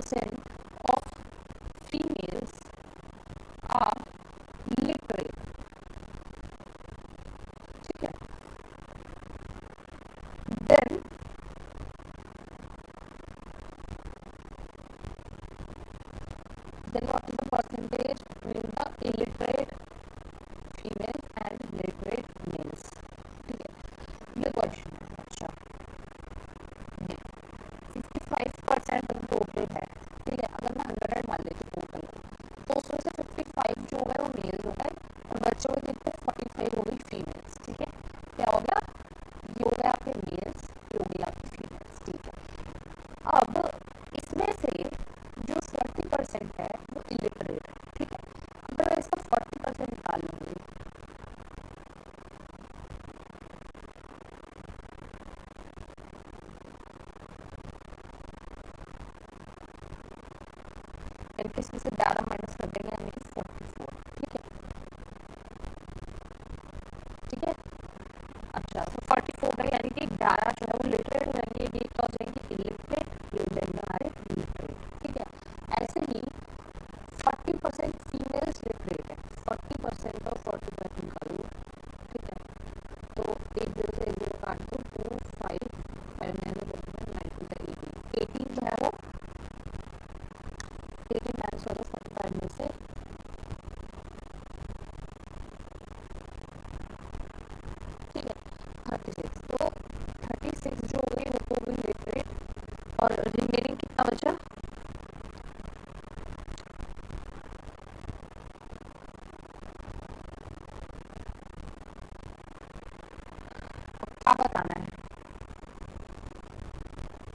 50% of females are literate, ठीक है. Then what is the percentage between the illiterate females and literate males, ठीक है. ये क्वेश्चन है. अच्छा, 55% टोटल है, ठीक है. अगर मैं 100 मान लेती हूँ टोटल, तो उसमें से 55 जो हो गए वो मेल हो गए और बच्चों के कितने 45 हो गई फीमेल्स, ठीक है. क्या हो गया, ये हो गया आपके मेल्स, ये हो गई आपकी फीमेल्स, ठीक है. अब इसमें से जो 40% है वो इलिटरेट है, ठीक है. अगर मैं इसका 40% निकाल लूंगी, इसमें से 11 माइनस कर देंगे यानी 44, ठीक है, ठीक है. अच्छा, तो 44 है यानी कि 11 जो है वो लिटरेट हो जाएंगे, ये क्या हो जाएंगे इलिटरेट, ये हो जाएंगे हमारे लिटरेट, ठीक है. ऐसे ही 40% फीमेल्स लिटरेट है, 40% और 40% निकालो, ठीक है. तो एक जीरो से एक जीरो काट दो, 2 5 5 18 जो है वो 18 माइनस हो 45 में से, ठीक है, 36. तो 36 जो हो गई वो हो गई लिटरेट और रिमेनिंग कितना बचा, क्या बताना है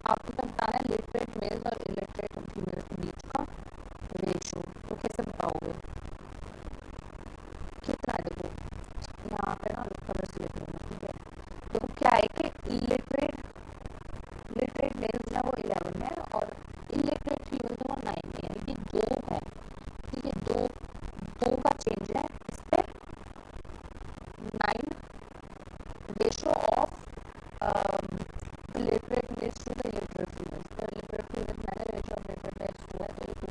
आपको, क्या बताना है लिटरेट मेल्स और इलिटरेट फीमेल्स के बीच का रेशो. तो कैसे बताओगे, कितना है, देखो यहाँ पे ना कलर से लिख लूँगा, ठीक है. देखो क्या है कि लिटरेट मेल्स है वो 11 है और इलिटरेट फीमेल्स है वो 9 है, यानी कि 2 है, ठीक है. दो का चेंज है इस पे, 9 ratio of literate males to the illiterate females. तो illiterate females मैंने ratio of literate males to है, तो ये 2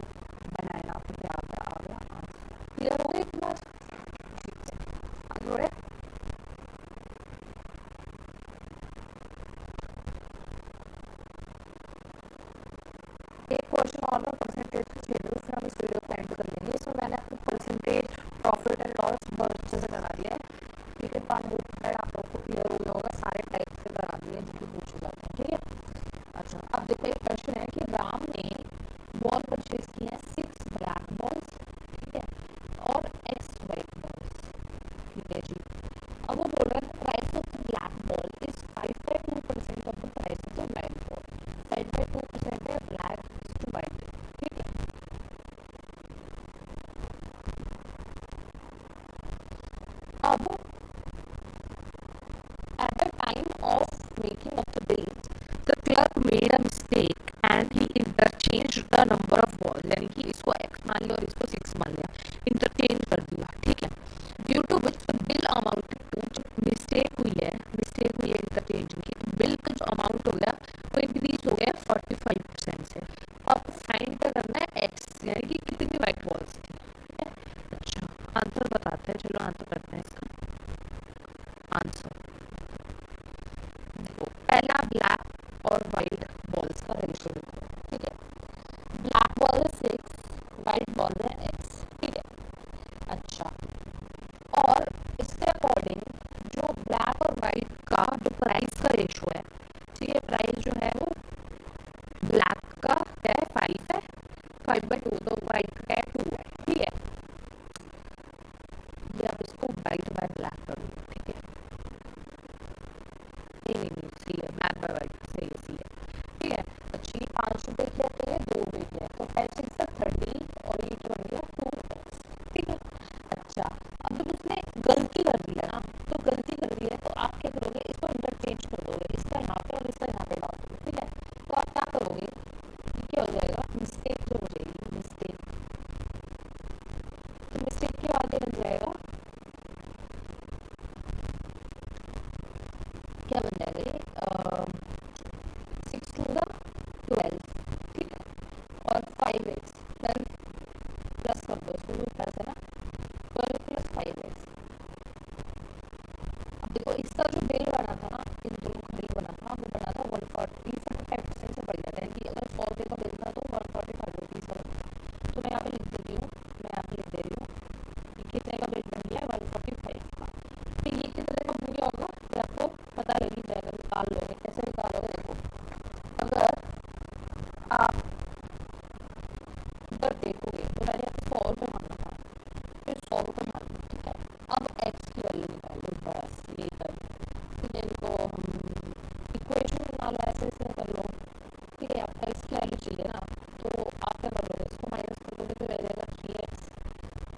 बनाना आपको क्या आ गया आंसर. क्लियर हो गई इतनी बात, ठीक है. आगे बढ़े. एक क्वेश्चन और मैं परसेंटेज को छेड़ दूँ, फिर हम इस वीडियो को एंड कर लेंगे. इसमें मैंने आपको परसेंटेज प्रॉफिट एंड लॉस बहुत अच्छे से करा दिया है, ठीक है. तो आप लोग को क्लियर हो गया होगा, सारे टाइप से करा दिए जो कि पूछे जाते हैं, ठीक है. अच्छा, अब देखो एक प्रश्न है कि राम ने बॉल परचेज की है 6 ब्लैक बॉल्स, ठीक है, और x वाइट बॉल्स, ठीक है जी. अब वो बोल रहा है price of black ball is 5.2% of the price of the white ball. 5.2% है ब्लैक टू वाइट, ठीक है. अब at the time of making of the bill, the clerk made a mistake and he interchanged the number of balls, यानी कि इसको x मान लिया और इसको 6 मान लिया, इंटरचेंज कर दिया, ठीक है. Due to which the bill amount to, जब मिस्टेक हुई है इंटरचेंज की, तो बिल का जो अमाउंट हो गया वो इंक्रीज हो गया 45% से. अब फाइंड क्या करना है x, यानी कि कितनी वाइट बॉल्स थी, ठीक है. अच्छा, आंसर बताते हैं, चलो आंसर करते हैं इसका आंसर. देखो पहला ब्लैक और वाइट बॉल्स का रेशियो देखो, ठीक है. ब्लैक बॉल है 6, वाइट बॉल है x, ठीक है. अच्छा, और इसके अकॉर्डिंग जो ब्लैक और वाइट का जो प्राइस का रेशियो है, ठीक है, प्राइस जो है वो ब्लैक का क्या है 5 है, 5/2, तो वाइट का 2 है, ठीक है. ये आप इसको वाइट बाय ब्लैक कर दो, ठीक है. नहीं सही है, ब्लैक बाय वाइट सही है, सही है, ठीक है. अच्छा, ये 5 रुपए की है तो ये 2 रुपए की है, तो 5 6 30 और ये बन गया 2x, ठीक है. अच्छा, अब जब उसने गलती कर दी है ना, तो गलती कर दी है तो आप क्या करोगे, इसको इंटरचेंज कर दोगे, इसका यहाँ पे और इसका यहाँ पे डाल दोगे, ठीक है. तो आप क्या करोगे, क्या हो जाएगा, मिस्टेक जो हो जाएगी, मिस्टेक, तो मिस्टेक के आगे बन जाएगा, क्या बन जाएगा ये 6 to the 12, ठीक है. और कितने का वेट बन गया है 145 का। तो ये कितने का बन गया होगा ये आपको पता लग ही जाएगा, निकाल लोगे। कैसे निकालोगे, देखो अगर आप इधर देखोगे तो मैंने 100 रुपये माना था, फिर 100 रुपये मान लो, ठीक है। अब एक्स की वैल्यू निकालो, बस ये कर, ठीक है। इनको हम इक्वेशन निकालो, ऐसे ऐसे कर लो, ठीक है। आपको एक्स की वैल्यू चाहिए ना, तो आप क्या करोगे, इसको माइनस करोगे तो रह जाएगा 3x,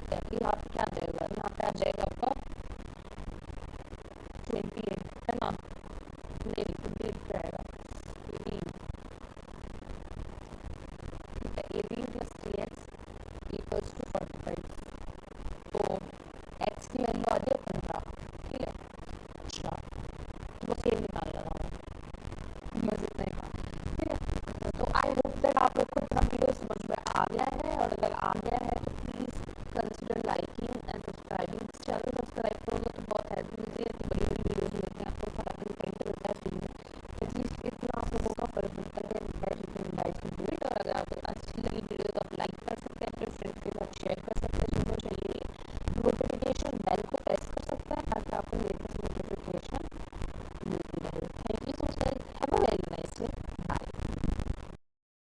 ठीक है। यहाँ पे क्या आ जाएगा, यहाँ पे आ जाएगा आपका 28, है ना, नहीं 28 जाएगा 18, ठीक है। 18 प्लस 3x इक्वल्स टू 45, तो x की वैल्यू आ जाए 15, ठीक है। अच्छा, तो बस ये निकालना था, बस इतना ही था, ठीक है। तो आई होप दैट आप लोग को इतना वीडियो समझ में आ गया है, और अगर आ गया